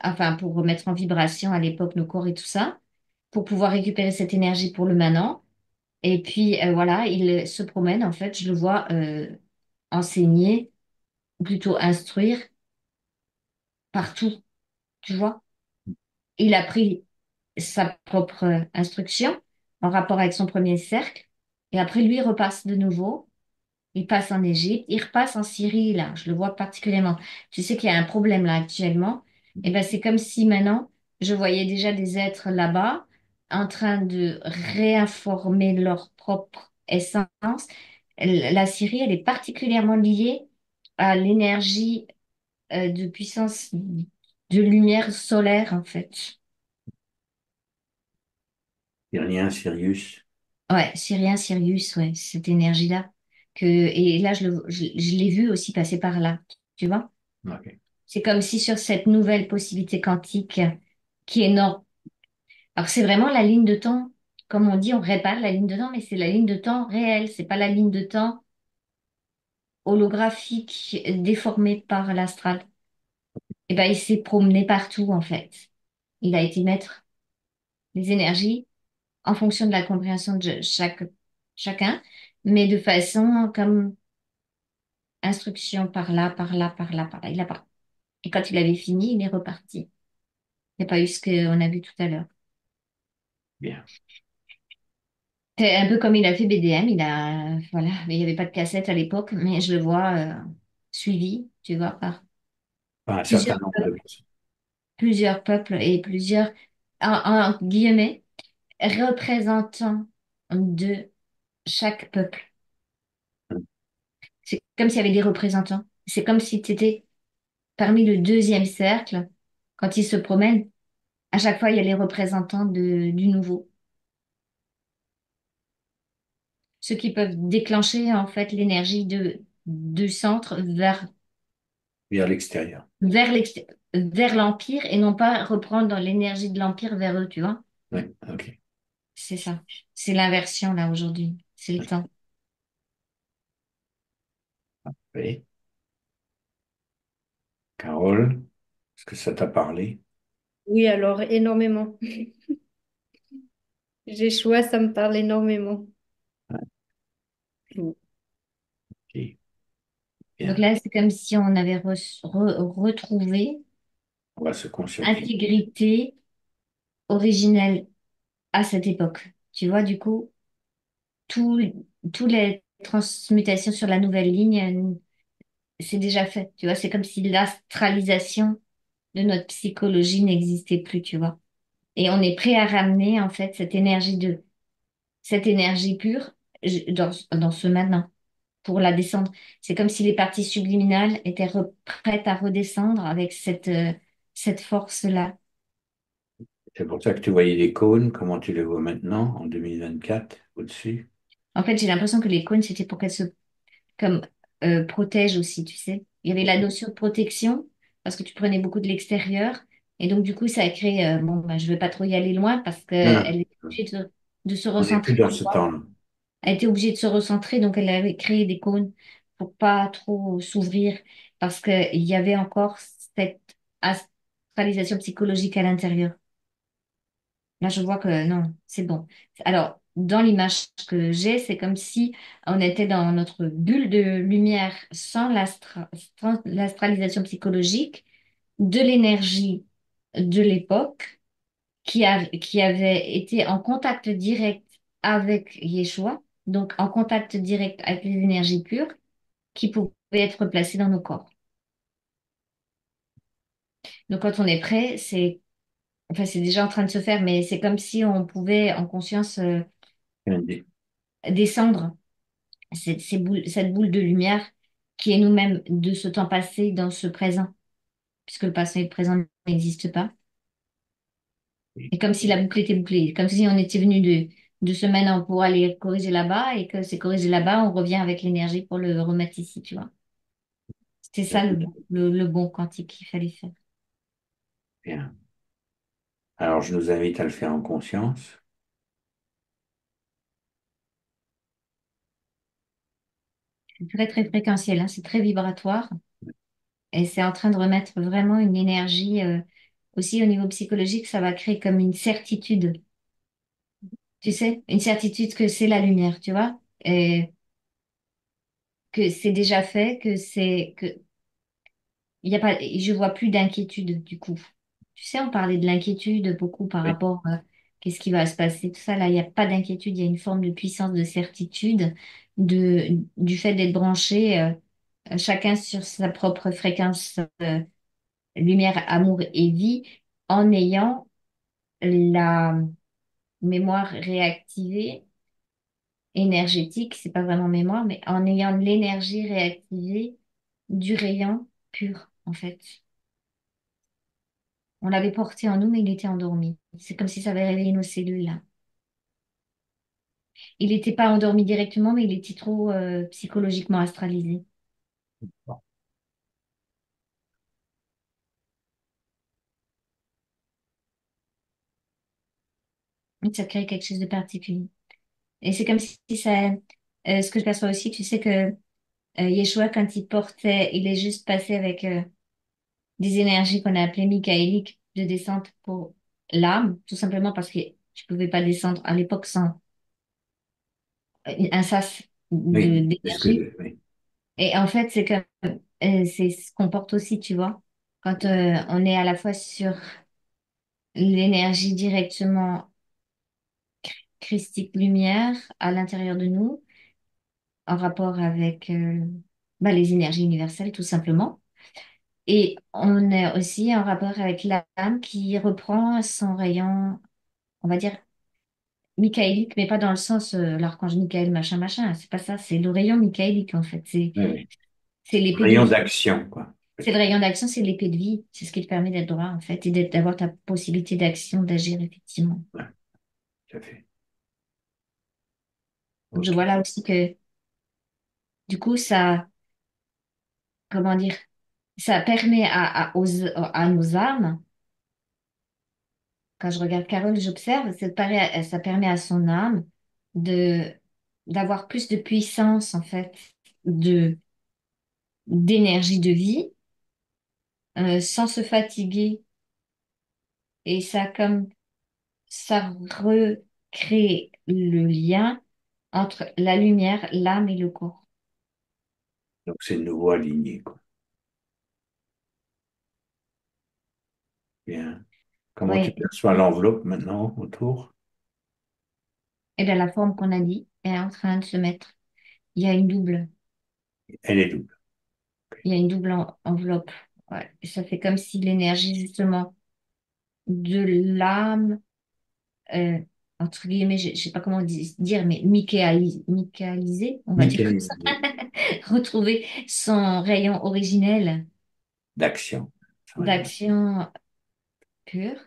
enfin, pour remettre en vibration à l'époque nos corps et tout ça, pour pouvoir récupérer cette énergie pour le maintenant. Et puis, voilà, il se promène, en fait, je le vois enseigner, ou plutôt instruire partout, tu vois. Il a pris sa propre instruction en rapport avec son premier cercle, et après, lui, il repasse de nouveau. Il passe en Égypte, il repasse en Syrie, là, je le vois particulièrement. Tu sais qu'il y a un problème là actuellement. Et ben c'est comme si maintenant, je voyais déjà des êtres là-bas en train de réinformer leur propre essence. La Syrie, elle est particulièrement liée à l'énergie de puissance de lumière solaire, en fait.
Syrien, Sirius.
Ouais, Syrien, Sirius, ouais, cette énergie-là. Et là, je l'ai vu aussi passer par là, tu vois.
Ok.
C'est comme si sur cette nouvelle possibilité quantique qui est énorme, Alors c'est vraiment la ligne de temps, comme on dit, on répare la ligne de temps, mais c'est la ligne de temps réelle, c'est pas la ligne de temps holographique déformée par l'astral. Et ben il s'est promené partout en fait. Il a été mettre les énergies en fonction de la compréhension de chacun, mais de façon comme instruction par là, par là, par là, par là. Il a pas. Et quand il avait fini, il est reparti. Il n'y a pas eu ce qu'on a vu tout à l'heure.
Bien.
C'est un peu comme il a fait BDM, voilà, mais il n'y avait pas de cassette à l'époque, mais je le vois suivi, tu vois, par
Pas un certain
plusieurs,
nombre de personnes.
plusieurs peuples et plusieurs, en guillemets, représentants de chaque peuple. C'est comme s'il y avait des représentants. C'est comme si tu étais parmi le deuxième cercle. Quand ils se promènent, à chaque fois, il y a les représentants du nouveau. Ceux qui peuvent déclencher, en fait, l'énergie du centre
Vers l'extérieur.
vers l'Empire et non pas reprendre dans l'énergie de l'Empire vers eux, tu vois.
Oui, ok.
C'est ça. C'est l'inversion, là, aujourd'hui. C'est le temps.
Oui. Carole, est-ce que ça t'a parlé?
Oui, alors énormément. Jéchoua, ça me parle énormément.
Ok,
Donc
bien.
là, c'est comme si on avait retrouvé
On va se conscientiser.
intégrité originelle à cette époque. Tu vois, du coup, tout, toutes les transmutations sur la nouvelle ligne, c'est déjà fait. Tu vois, c'est comme si l'astralisation de notre psychologie n'existait plus, tu vois. Et on est prêt à ramener, en fait, cette énergie pure dans ce maintenant pour la descendre. C'est comme si les parties subliminales étaient prêtes à redescendre avec cette force-là.
C'est pour ça que tu voyais les cônes, comment tu les vois maintenant, en 2024, au-dessus?
En fait, j'ai l'impression que les cônes, c'était pour qu'elles se comme protègent aussi, tu sais. Il y avait la notion de protection parce que tu prenais beaucoup de l'extérieur. Et donc, du coup, ça a créé, bon, ben, je ne vais pas trop y aller loin parce
Non,
qu'elle était
non,
obligée de se
on n'est plus
recentrer.
dans ce temps-là.
Elle était obligée de se recentrer, donc elle avait créé des cônes pour pas trop s'ouvrir parce qu'il y avait encore cette astralisation psychologique à l'intérieur. Là, je vois que non, c'est bon. Alors, dans l'image que j'ai, c'est comme si on était dans notre bulle de lumière sans l'astralisation psychologique de l'énergie de l'époque qui avait été en contact direct avec Yeshua, donc en contact direct avec les énergies pures qui pouvaient être placées dans nos corps. Donc, quand on est prêt, c'est déjà en train de se faire, mais c'est comme si on pouvait en conscience descendre cette boule de lumière qui est nous-mêmes de ce temps passé dans ce présent, puisque le passé et le présent n'existent pas. Et comme si la boucle était bouclée, comme si on était venu de ce maintenant pour aller corriger là-bas et que c'est corrigé là-bas, on revient avec l'énergie pour le remettre ici, tu vois. C'était ça le bon quantique qu'il fallait faire.
Bien. Alors, je nous invite à le faire en conscience.
C'est très, très fréquentiel, hein, c'est très vibratoire et c'est en train de remettre vraiment une énergie aussi au niveau psychologique, ça va créer comme une certitude, tu sais, une certitude que c'est la lumière, tu vois, et que c'est déjà fait, que il y a pas, je vois plus d'inquiétude du coup. Tu sais, on parlait de l'inquiétude beaucoup par
Oui.
rapport à qu'est-ce qui va se passer, tout ça. Là, il n'y a pas d'inquiétude, il y a une forme de puissance, de certitude, du fait d'être branché, chacun sur sa propre fréquence, lumière, amour et vie, en ayant la mémoire réactivée, énergétique, c'est pas vraiment mémoire, mais en ayant l'énergie réactivée du rayon pur, en fait. On l'avait porté en nous, mais il était endormi. C'est comme si ça avait réveillé nos cellules là. Il n'était pas endormi directement, mais il était trop psychologiquement astralisé. Ça crée quelque chose de particulier. Et c'est comme si ça, ce que je perçois aussi, tu sais que Yeshua, quand il portait, il est juste passé avec des énergies qu'on a appelées michaéliques de descente pour l'âme, tout simplement parce que je pouvais pas descendre à l'époque sans un sas
Oui, c'est ce
d'énergie.
que, oui.
Et en fait, c'est comme, c'est ce qu'on porte aussi, tu vois. Quand on est à la fois sur l'énergie directement christique lumière à l'intérieur de nous, en rapport avec les énergies universelles, tout simplement. Et on est aussi en rapport avec l'âme qui reprend son rayon, on va dire, michaélique, mais pas dans le sens l'archange Michael, machin, machin. C'est pas ça, c'est le rayon michaélique, en fait.
Oui, oui.
C'est l'épée de
Rayon
vie.
d'action, quoi.
C'est le rayon d'action, c'est l'épée de vie. C'est ce qui te permet d'être droit, en fait, et d'avoir ta possibilité d'action, d'agir, effectivement.
Ouais, tout à fait.
Donc, je
Ok.
vois là aussi que, du coup, ça, comment dire, ça permet à nos âmes. Quand je regarde Carole, j'observe, ça permet à son âme de d'avoir plus de puissance, en fait, de d'énergie de vie, sans se fatiguer. Et ça recrée le lien entre la lumière, l'âme et le corps.
Donc, c'est de nouveau aligné, quoi. Bien. Comment tu
Ouais.
perçois l'enveloppe maintenant autour?
Et bien, la forme qu'on a dit est en train de se mettre. Il y a une double,
Elle est double.
il y a une double enveloppe. Ouais. Et ça fait comme si l'énergie, justement, de l'âme euh, entre guillemets, je sais pas comment dire, mais michaélisé, on va dire comme ça,
Nickel.
retrouver son rayon originel
D'action. Rayon.
d'action pure,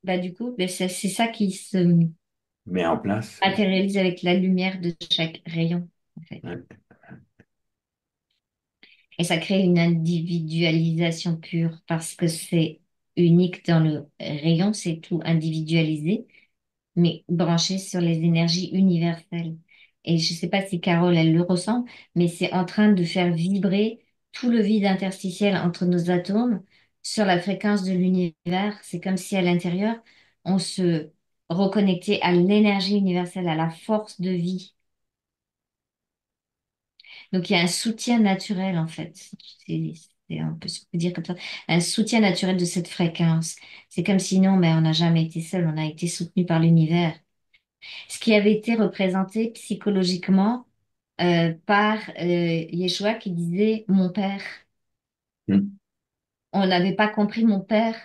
bah du coup, bah, c'est ça qui se
Met en place.
matérialise avec la lumière de chaque rayon, en fait.
Ouais.
Et ça crée une individualisation pure parce que c'est unique dans le rayon, c'est tout individualisé, mais branché sur les énergies universelles. Et je ne sais pas si Carole, elle le ressent, mais c'est en train de faire vibrer tout le vide interstitiel entre nos atomes sur la fréquence de l'univers. C'est comme si à l'intérieur, on se reconnectait à l'énergie universelle, à la force de vie. Donc il y a un soutien naturel, en fait. C'est un peu ce qu'on peut dire comme ça. Un soutien naturel de cette fréquence. C'est comme sinon, mais on n'a jamais été seul, on a été soutenu par l'univers. Ce qui avait été représenté psychologiquement par Yeshua qui disait mon père.
Hmm.
On n'avait pas compris mon père,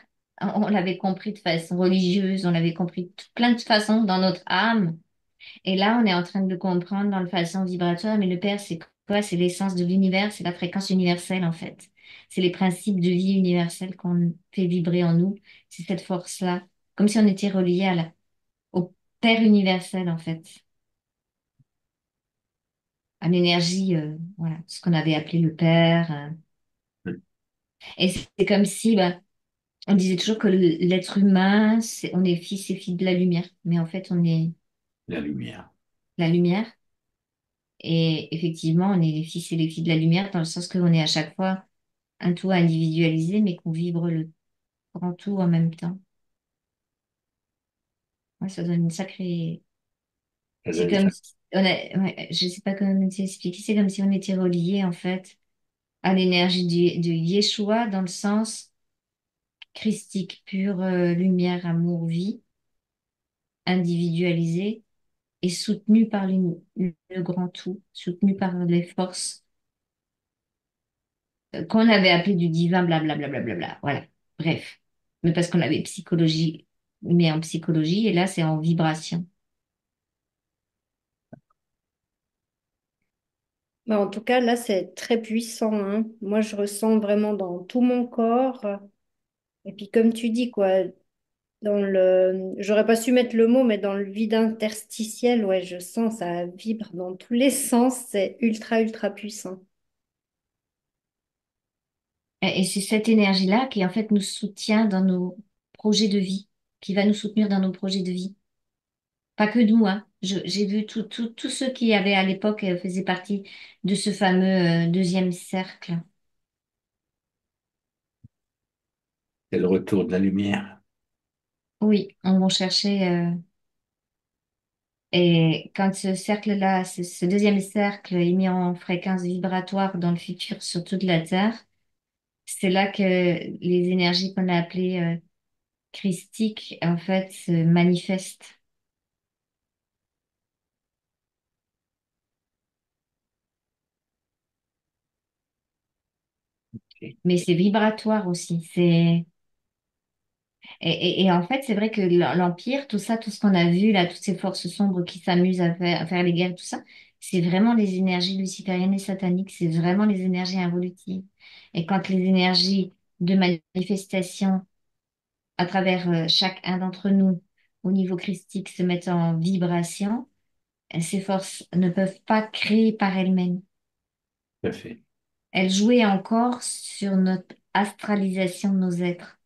on l'avait compris de façon religieuse, on l'avait compris de plein de façons dans notre âme. Et là, on est en train de le comprendre dans le façon vibratoire, mais le père, c'est quoi? C'est l'essence de l'univers, c'est la fréquence universelle en fait. C'est les principes de vie universels qu'on fait vibrer en nous. C'est cette force-là, comme si on était relié au Père universel en fait. À l'énergie, voilà, ce qu'on avait appelé le père. Et c'est comme si, bah, on disait toujours que l'être humain, on est fils et filles de la lumière, mais en fait, on est
La lumière.
la lumière. Et effectivement, on est les fils et les filles de la lumière dans le sens qu'on est à chaque fois un tout individualisé, mais qu'on vibre le grand tout en même temps. Ouais, ça donne une sacrée.
Ça
C'est
donne
comme
ça.
si ouais, je sais pas comment t'expliquer, c'est comme si on était relié en fait à l'énergie de Yeshua dans le sens christique, pure lumière, amour, vie, individualisé et soutenu par le grand tout, soutenu par les forces qu'on avait appelées du divin, blablabla, bla. Voilà. Bref. Mais parce qu'on avait psychologie, mais en psychologie, et là, c'est en vibration.
Bah, en tout cas, là, c'est très puissant, hein. Moi, je ressens vraiment dans tout mon corps. Et puis, comme tu dis, quoi, j'aurais pas su mettre le mot, mais dans le vide interstitiel, ouais, je sens ça vibre dans tous les sens. C'est ultra, ultra puissant.
Et c'est cette énergie-là qui, en fait, nous soutient dans nos projets de vie, qui va nous soutenir dans nos projets de vie. Pas que nous, hein. J'ai vu tous ceux qui avaient à l'époque faisaient partie de ce fameux deuxième cercle.
C'est le retour de la lumière.
Oui, on va chercher. Et quand ce cercle-là, ce deuxième cercle est mis en fréquence vibratoire dans le futur sur toute la Terre, c'est là que les énergies qu'on a appelées christiques, en fait, se manifestent.
Ok.
Mais c'est vibratoire aussi. Et en fait, c'est vrai que l'Empire, tout ça, tout ce qu'on a vu là, toutes ces forces sombres qui s'amusent à faire les guerres, tout ça, c'est vraiment les énergies lucifériennes et sataniques, c'est vraiment les énergies involutives. Et quand les énergies de manifestation à travers chacun d'entre nous au niveau christique se mettent en vibration, ces forces ne peuvent pas créer par elles-mêmes.
Tout à fait.
Elles jouaient encore sur notre astralisation de nos êtres.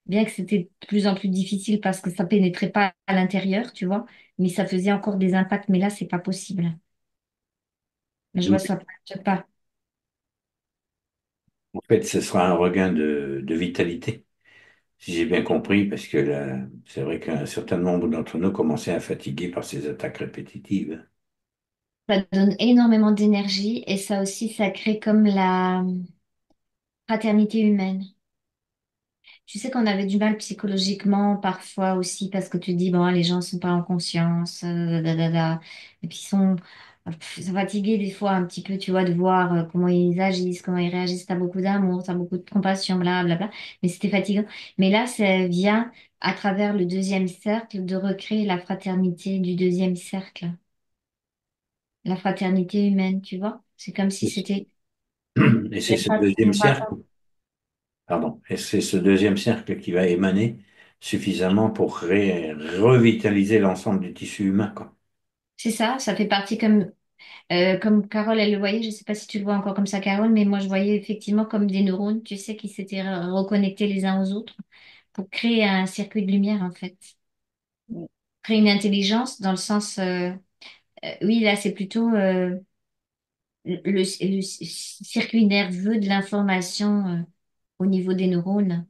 Bien que c'était de plus en plus difficile parce que ça pénétrait pas à l'intérieur, tu vois, mais ça faisait encore des impacts. Mais là, c'est pas possible. Mais je vois
Oui.
ça pas.
En fait, ce sera un regain de vitalité, si j'ai bien compris, parce que là, c'est vrai qu'un certain nombre d'entre nous commençaient à fatiguer par ces attaques répétitives.
Ça donne énormément d'énergie et ça aussi, ça crée comme la fraternité humaine. Tu sais qu'on avait du mal psychologiquement parfois aussi parce que tu dis, bon, les gens sont pas en conscience, et puis ils sont fatigués des fois un petit peu, tu vois, de voir comment ils agissent, comment ils réagissent. T'as beaucoup d'amour, t'as beaucoup de compassion, blablabla. Mais c'était fatigant. Mais là, ça vient à travers le deuxième cercle de recréer la fraternité du deuxième cercle, la fraternité humaine, tu vois. C'est comme si c'était...
Et
il
c'est
y a
ce
pas-
deuxième cercle, pardon, et c'est ce deuxième cercle qui va émaner suffisamment pour revitaliser l'ensemble du tissu humain, quoi.
C'est ça fait partie comme Carole, elle le voyait, je sais pas si tu le vois encore comme ça, Carole, mais moi je voyais effectivement comme des neurones, tu sais, qui s'étaient reconnectés les uns aux autres pour créer un circuit de lumière en fait. Créer une intelligence dans le sens, oui, là c'est plutôt le circuit nerveux de l'information au niveau des neurones.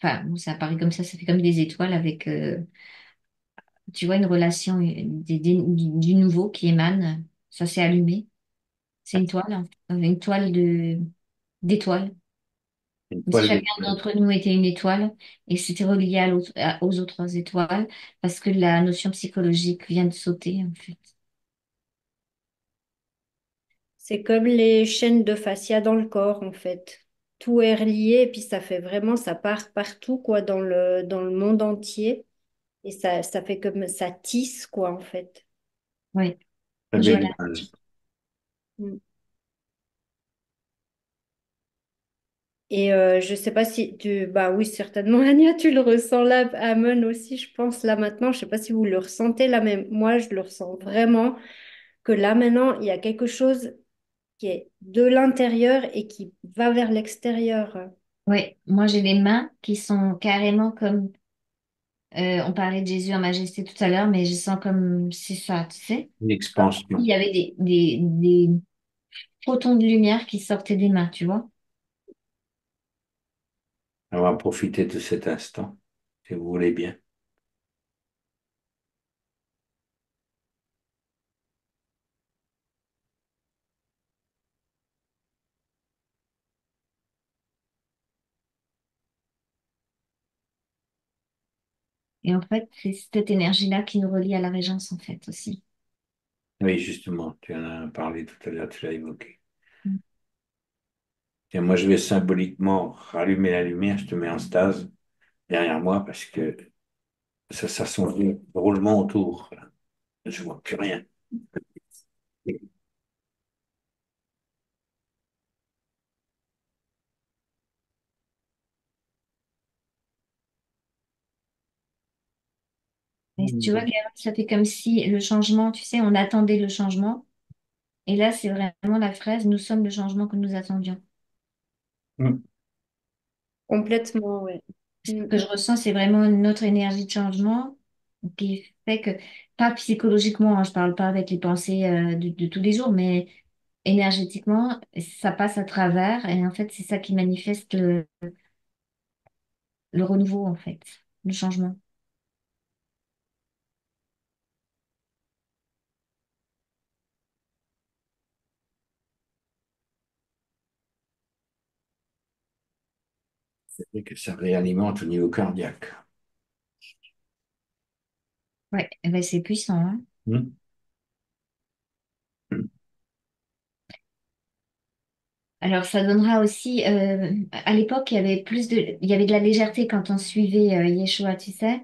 Enfin, bon, ça apparaît comme ça fait comme des étoiles avec, tu vois, une relation du nouveau qui émane, ça s'est allumé. C'est une toile, hein, une toile d'étoiles.
Une
Comme si
toile
chacun
d'étoiles.
d'entre nous était une étoile et c'était relié aux autres étoiles parce que la notion psychologique vient de sauter en fait.
C'est comme les chaînes de fascia dans le corps, en fait. Tout est relié et puis ça fait vraiment, ça part partout, quoi, dans le monde entier. Et ça fait comme, ça tisse, quoi, en fait.
Oui,
Très
j'ai
belle
la...
image.
Mm. Et je sais pas si tu, bah oui, certainement, Anya, tu le ressens là, Amon aussi, je pense, là maintenant. Je sais pas si vous le ressentez là, mais moi, je le ressens vraiment que là maintenant, il y a quelque chose qui est de l'intérieur et qui va vers l'extérieur.
Oui, moi j'ai les mains qui sont carrément comme, on parlait de Jésus en majesté tout à l'heure, mais je sens comme c'est ça, tu sais.
Une
Comme s'il
expansion.
y avait des photons de lumière qui sortaient des mains, tu vois.
On va profiter de cet instant, si vous voulez bien.
Et en fait, c'est cette énergie-là qui nous relie à la régence en fait aussi.
Oui, justement, tu en as parlé tout à l'heure, tu l'as évoqué. Et moi, je vais symboliquement rallumer la lumière, je te mets en stase derrière moi parce que ça son roulement autour. Je vois plus rien.
Et tu vois, Claire, ça fait comme si le changement, tu sais, on attendait le changement. Et là, c'est vraiment la phrase, nous sommes le changement que nous attendions.
Mm.
Complètement, ouais.
Que je ressens, c'est vraiment notre énergie de changement qui fait que, pas psychologiquement, hein, je parle pas avec les pensées de tous les jours, mais énergétiquement, ça passe à travers et en fait, c'est ça qui manifeste le renouveau, en fait, le changement.
C'est vrai que ça réalimente au niveau cardiaque.
Ouais, eh ben, c'est puissant, hein.
Hmm.
Alors, ça donnera aussi, à l'époque, il y avait de la légèreté quand on suivait Yeshua, tu sais.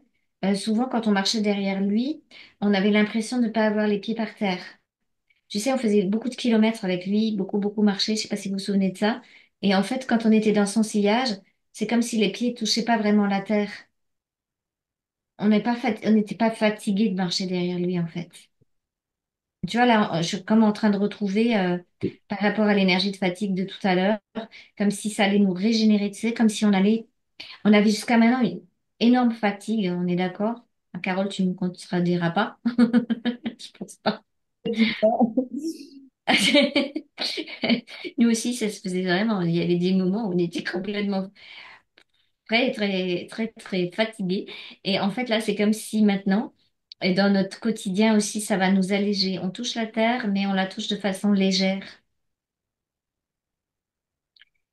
Souvent, quand on marchait derrière lui, on avait l'impression de ne pas avoir les pieds par terre. Tu sais, on faisait beaucoup de kilomètres avec lui, beaucoup, beaucoup marché. Je sais pas si vous vous souvenez de ça. Et en fait, quand on était dans son sillage, c'est comme si les pieds touchaient pas vraiment la terre. On n'était pas fatigué de marcher derrière lui, en fait. Tu vois, là, je suis comme en train de retrouver, par rapport à l'énergie de fatigue de tout à l'heure, comme si ça allait nous régénérer, tu sais, comme si on avait jusqu'à maintenant une énorme fatigue, on est d'accord? Ah, Carole, tu ne me contrediras pas? Je pense pas.
Dis pas.
Nous aussi, ça se faisait vraiment. Il y avait des moments où on était complètement très, très, très, très fatigués. Et en fait, là, c'est comme si maintenant, et dans notre quotidien aussi, ça va nous alléger. On touche la terre, mais on la touche de façon légère.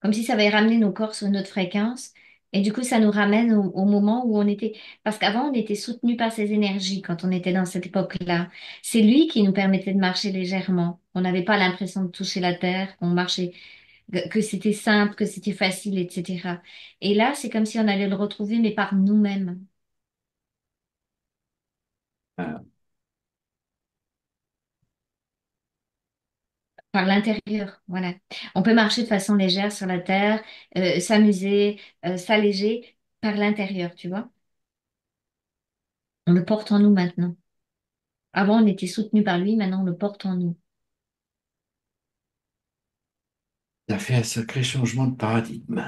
Comme si ça avait ramené nos corps sur notre fréquence. Et du coup, ça nous ramène au moment où on était... Parce qu'avant, on était soutenu par ses énergies quand on était dans cette époque-là. C'est lui qui nous permettait de marcher légèrement. On n'avait pas l'impression de toucher la terre, qu'on marchait, que c'était simple, que c'était facile, etc. Et là, c'est comme si on allait le retrouver, mais par nous-mêmes,
Ah,
par l'intérieur. Voilà. On peut marcher de façon légère sur la terre, s'amuser, s'alléger par l'intérieur, tu vois. On le porte en nous maintenant. Avant, on était soutenu par lui, maintenant, on le porte en nous.
ça fait un sacré changement de paradigme.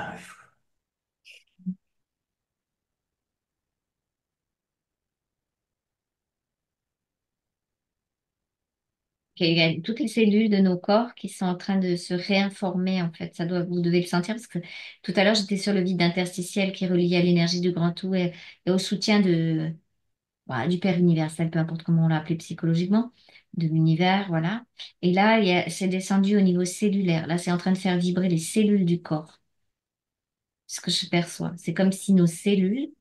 Il y a toutes les cellules de nos corps qui sont en train de se réinformer, en fait. Vous devez le sentir parce que tout à l'heure, j'étais sur le vide interstitiel qui est relié à l'énergie du grand tout et au soutien voilà, du Père universel, peu importe comment on l'a appelé psychologiquement, de l'univers, voilà. Et là, c'est descendu au niveau cellulaire. Là, c'est en train de faire vibrer les cellules du corps, ce que je perçois. C'est comme si nos cellules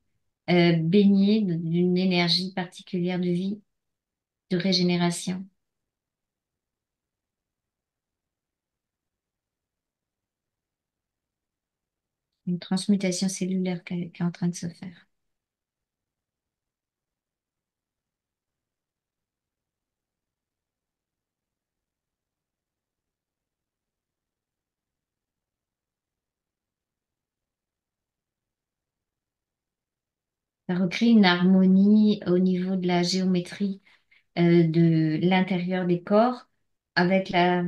baignaient d'une énergie particulière de vie, de régénération. Une transmutation cellulaire qui est en train de se faire. Ça recrée une harmonie au niveau de la géométrie de l'intérieur des corps avec la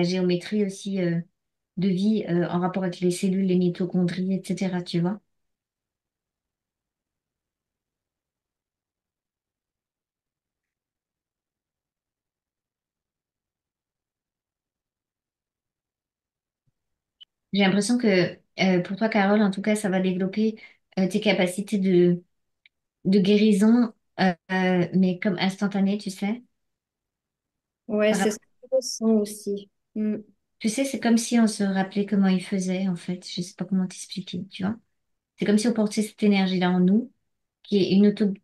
géométrie aussi de vie en rapport avec les cellules, les mitochondries, etc. Tu vois? J'ai l'impression que pour toi, Carole, en tout cas, ça va développer tes capacités de guérison, mais comme instantanées, tu sais.
Ouais,
Par
c'est
rapport-
ce que je ressens aussi.
Tu sais, c'est comme si on se rappelait comment il faisait, en fait. Je sais pas comment t'expliquer, tu vois. C'est comme si on portait cette énergie-là en nous, qui est une auto...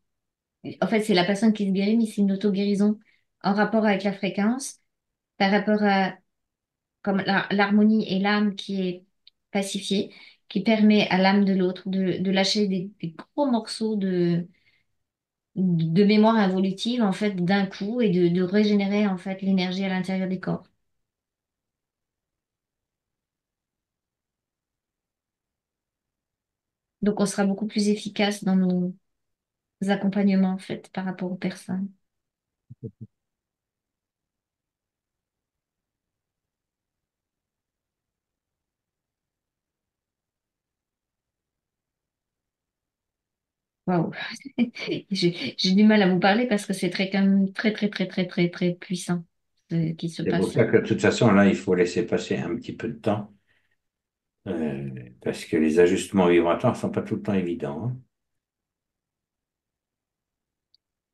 En fait, c'est la personne qui se guérit, mais c'est une auto-guérison en rapport avec la fréquence, par rapport à comme l'harmonie et l'âme qui est pacifiée, qui permet à l'âme de l'autre de lâcher des gros morceaux de mémoire involutive, en fait, d'un coup, et de régénérer, en fait, l'énergie à l'intérieur des corps. Donc, on sera beaucoup plus efficace dans nos accompagnements, en fait, par rapport aux personnes. Waouh. J'ai du mal à vous parler parce que c'est très, quand même très, très, très, très, très, très puissant ce qui se
C'est pour
passe.
ça que de toute façon, là, il faut laisser passer un petit peu de temps, parce que les ajustements vibratoires ne sont pas tout le temps évidents, hein.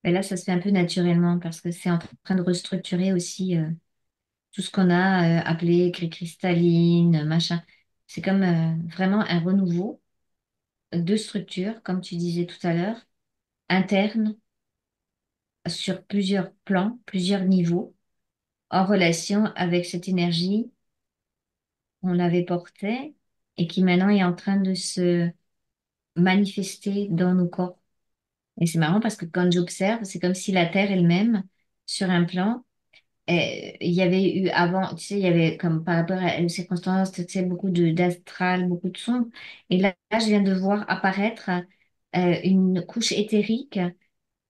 Et là, ça se fait un peu naturellement parce que c'est en train de restructurer aussi tout ce qu'on a appelé gris cristalline, machin. C'est comme vraiment un renouveau de structure, comme tu disais tout à l'heure, interne, sur plusieurs plans, plusieurs niveaux, en relation avec cette énergie qu'on avait portée et qui maintenant est en train de se manifester dans nos corps. Et c'est marrant parce que quand j'observe, c'est comme si la Terre elle-même, sur un plan, il y avait eu avant, tu sais, il y avait comme par rapport à une circonstance, tu sais, beaucoup de d'astral, beaucoup de sombre. Et là, je viens de voir apparaître une couche éthérique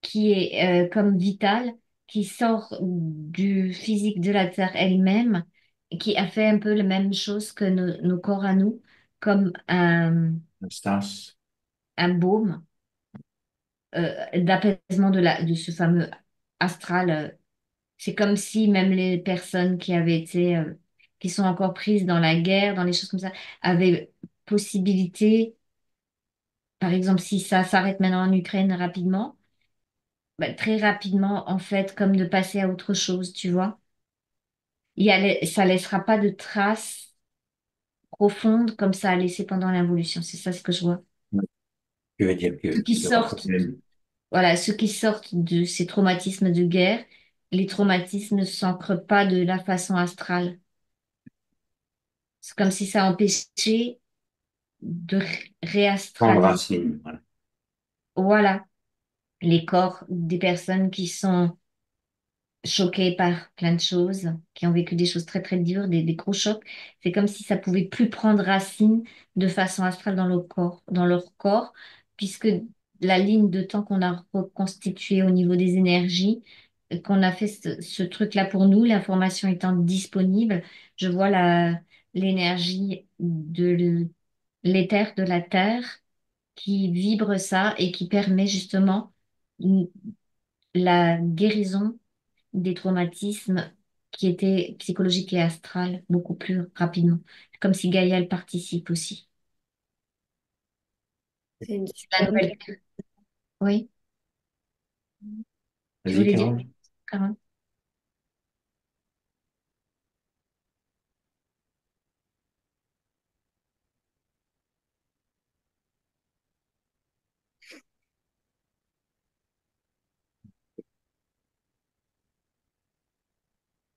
qui est comme vitale, qui sort du physique de la Terre elle-même, et qui a fait un peu la même chose que nos corps à nous, comme
Instance.
un baume d'apaisement de ce fameux astral. C'est comme si même les personnes qui avaient été, qui sont encore prises dans la guerre, dans les choses comme ça, avaient possibilité, par exemple, si ça s'arrête maintenant en Ukraine rapidement, bah, très rapidement, en fait, comme de passer à autre chose, tu vois. Ça laissera pas de traces profondes comme ça a laissé pendant l'évolution. C'est ça ce que je vois.
Je veux dire
Ceux
qu'il
qui
y aura pas
sortent,
de-
voilà, ceux qui sortent de ces traumatismes de guerre, les traumatismes ne s'ancrent pas de la façon astrale. C'est comme si ça empêchait de
prendre
réastraliser.
racine. Voilà.
Voilà, les corps des personnes qui sont choquées par plein de choses, qui ont vécu des choses très très dures, des gros chocs. C'est comme si ça pouvait plus prendre racine de façon astrale dans leur corps, puisque la ligne de temps qu'on a reconstituée au niveau des énergies, qu'on a fait ce truc-là pour nous, l'information étant disponible, je vois l'énergie de l'éther de la Terre qui vibre ça et qui permet justement la guérison des traumatismes qui étaient psychologiques et astrales beaucoup plus rapidement. Comme si Gaïa elle participe aussi.
C'est une
C'est la
super nouvelle.
nouvelle. Oui, tu
Vas-y,
voulais dire,
Carole.
Caroline?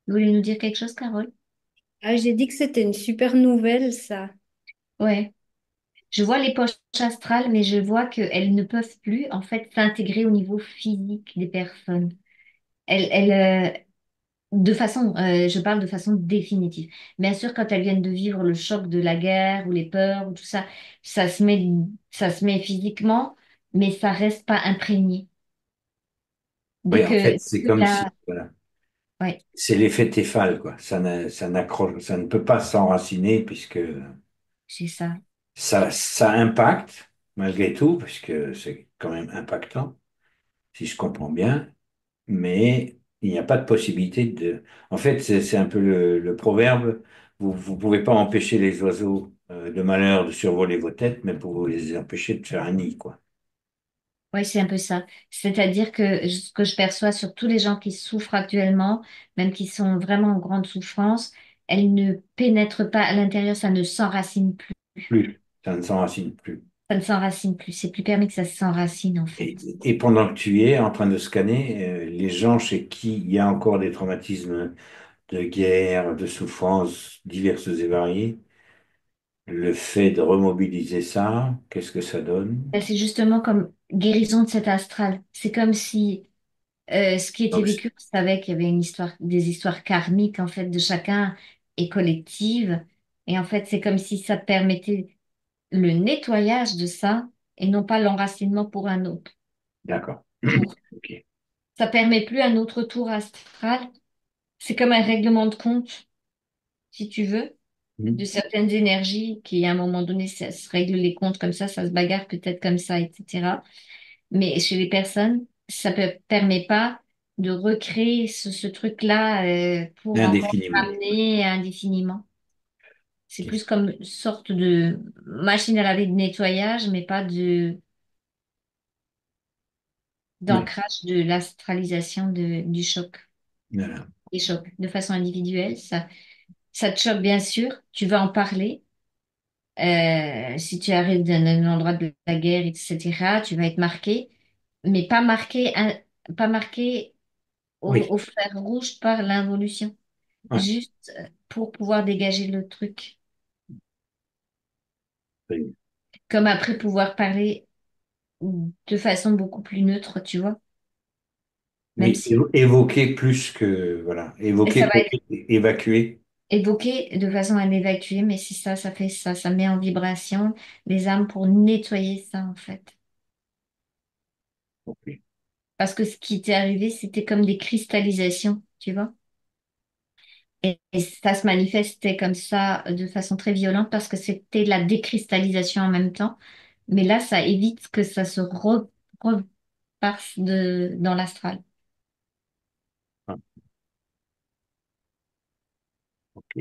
Tu voulais nous dire quelque chose, Carole?
Ah, j'ai dit que c'était une super nouvelle, ça.
Ouais. Je vois les poches astrales, mais je vois qu'elles ne peuvent plus, en fait, s'intégrer au niveau physique des personnes. Elles, de façon, je parle de façon définitive. Bien sûr, quand elles viennent de vivre le choc de la guerre ou les peurs ou tout ça, ça se met physiquement, mais ça reste pas imprégné.
Oui, en fait, c'est
Que
comme si,
la,
voilà,
ouais,
c'est l'effet Tefal, quoi. Ça ne peut pas s'enraciner puisque
c'est ça,
ça impacte malgré tout, puisque c'est quand même impactant, si je comprends bien, mais il n'y a pas de possibilité de. En fait, c'est un peu le proverbe, vous pouvez pas empêcher les oiseaux de malheur de survoler vos têtes, mais pour les empêcher de faire un nid, quoi.
ouais, c'est un peu ça. C'est-à-dire que ce que je perçois sur tous les gens qui souffrent actuellement, même qui sont vraiment en grande souffrance, elles ne pénètrent pas à l'intérieur, ça ne s'enracine plus.
Plus, ça ne s'enracine plus.
Ça ne s'enracine plus. C'est plus permis que ça s'enracine, en
Et,
fait.
et pendant que tu es en train de scanner, les gens chez qui il y a encore des traumatismes de guerre, de souffrances diverses et variées, le fait de remobiliser ça, qu'est-ce que ça donne?
Ben, c'est justement comme guérison de cet astral. C'est comme si ce qui était
Donc,
vécu, on savait qu'il y avait une histoire, des histoires karmiques en fait de chacun et collectives. Et en fait, c'est comme si ça permettait le nettoyage de ça et non pas l'enracinement pour un autre
d'accord.
tour.
Ok.
Ça permet plus un autre tour astral. C'est comme un règlement de compte, si tu veux, de
Mhm.
certaines énergies qui, à un moment donné, ça se règle les comptes comme ça se bagarre peut-être comme ça, etc. Mais chez les personnes, ça ne permet pas de recréer ce truc-là pour encore
Indéfiniment.
ramener indéfiniment. C'est plus
Ok.
comme une sorte de machine à laver de nettoyage, mais pas
Ouais,
d'ancrage de l'astralisation du choc,
voilà.
des chocs de façon individuelle. Ça te choque bien sûr, tu vas en parler. Si tu arrives d'un endroit de la guerre, etc., tu vas être marqué, mais pas marqué
Oui,
au fer rouge par l'involution,
ouais,
juste pour pouvoir dégager le truc.
oui.
Comme après pouvoir parler de façon beaucoup plus neutre, tu vois. Même
Oui,
si
évoquer plus que, voilà,
et ça
évoquer
va
pour
être
évacuer.
évoqué de façon à l'évacuer, mais si ça fait ça, ça met en vibration les âmes pour nettoyer ça, en fait.
Ok.
Parce que ce qui t'est arrivé, c'était comme des cristallisations, tu vois. Et ça se manifestait comme ça de façon très violente parce que c'était de la décristallisation en même temps. Mais là, ça évite que ça se reparse dans l'astral.
Ah, ok.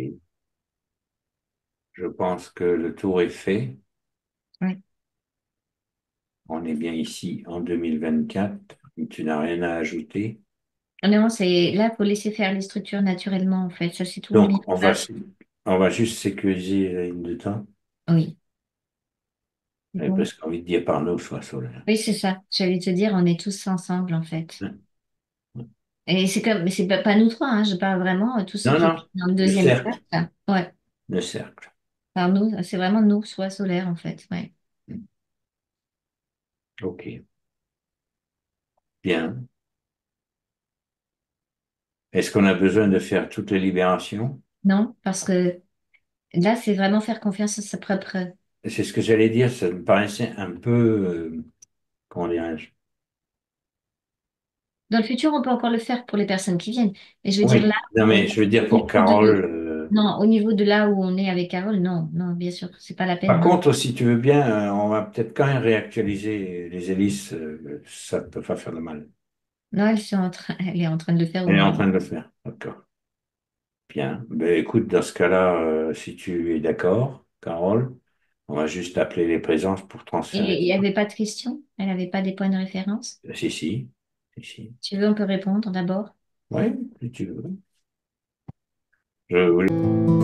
Je pense que le tour est fait.
Ouais.
On est bien ici en 2024. Tu n'as rien à ajouter.
Non, là, il faut laisser faire les structures naturellement, en fait. Ça, c'est tout mis
Donc,
en place.
on va juste sécuriser la ligne de temps.
Oui. Bon.
Parce qu'on envie de dire par nous, soit solaire.
Oui, c'est ça. J'allais te dire, on est tous ensemble, en fait.
Ouais.
Et c'est comme, mais c'est pas nous trois, hein. Je parle vraiment tous ceux
Non,
qui
non,
étaient dans le
le
deuxième
cercle.
cercle. Ouais.
Le cercle.
Par nous, c'est vraiment nous, soit solaire, en fait. Ouais.
Ok. Bien. Est-ce qu'on a besoin de faire toutes les libérations?
Non, parce que là, c'est vraiment faire confiance à sa propre.
C'est ce que j'allais dire. Ça me paraissait un peu, comment dirais-je?
Dans le futur, on peut encore le faire pour les personnes qui viennent. Mais je veux dire là,
Oui. Non, mais je veux dire
au
pour
niveau
Carole.
non, au niveau de là où on est avec Carole, non, non, bien sûr, c'est pas la peine,
Par
non.
contre, si tu veux bien, on va peut-être quand même réactualiser les hélices. Ça ne peut pas faire de mal.
Non, elle est en train de le faire au
Elle est en
moins.
train de le faire. D'accord. Bien. Ben, écoute, dans ce cas-là, si tu es d'accord, Carole, on va juste appeler les présences pour
Et
transférer.
il n'y avait pas de questions? Elle n'avait pas des points de référence?
Si, si. Si, si.
Tu veux, on peut répondre d'abord.
Oui, si tu veux. Je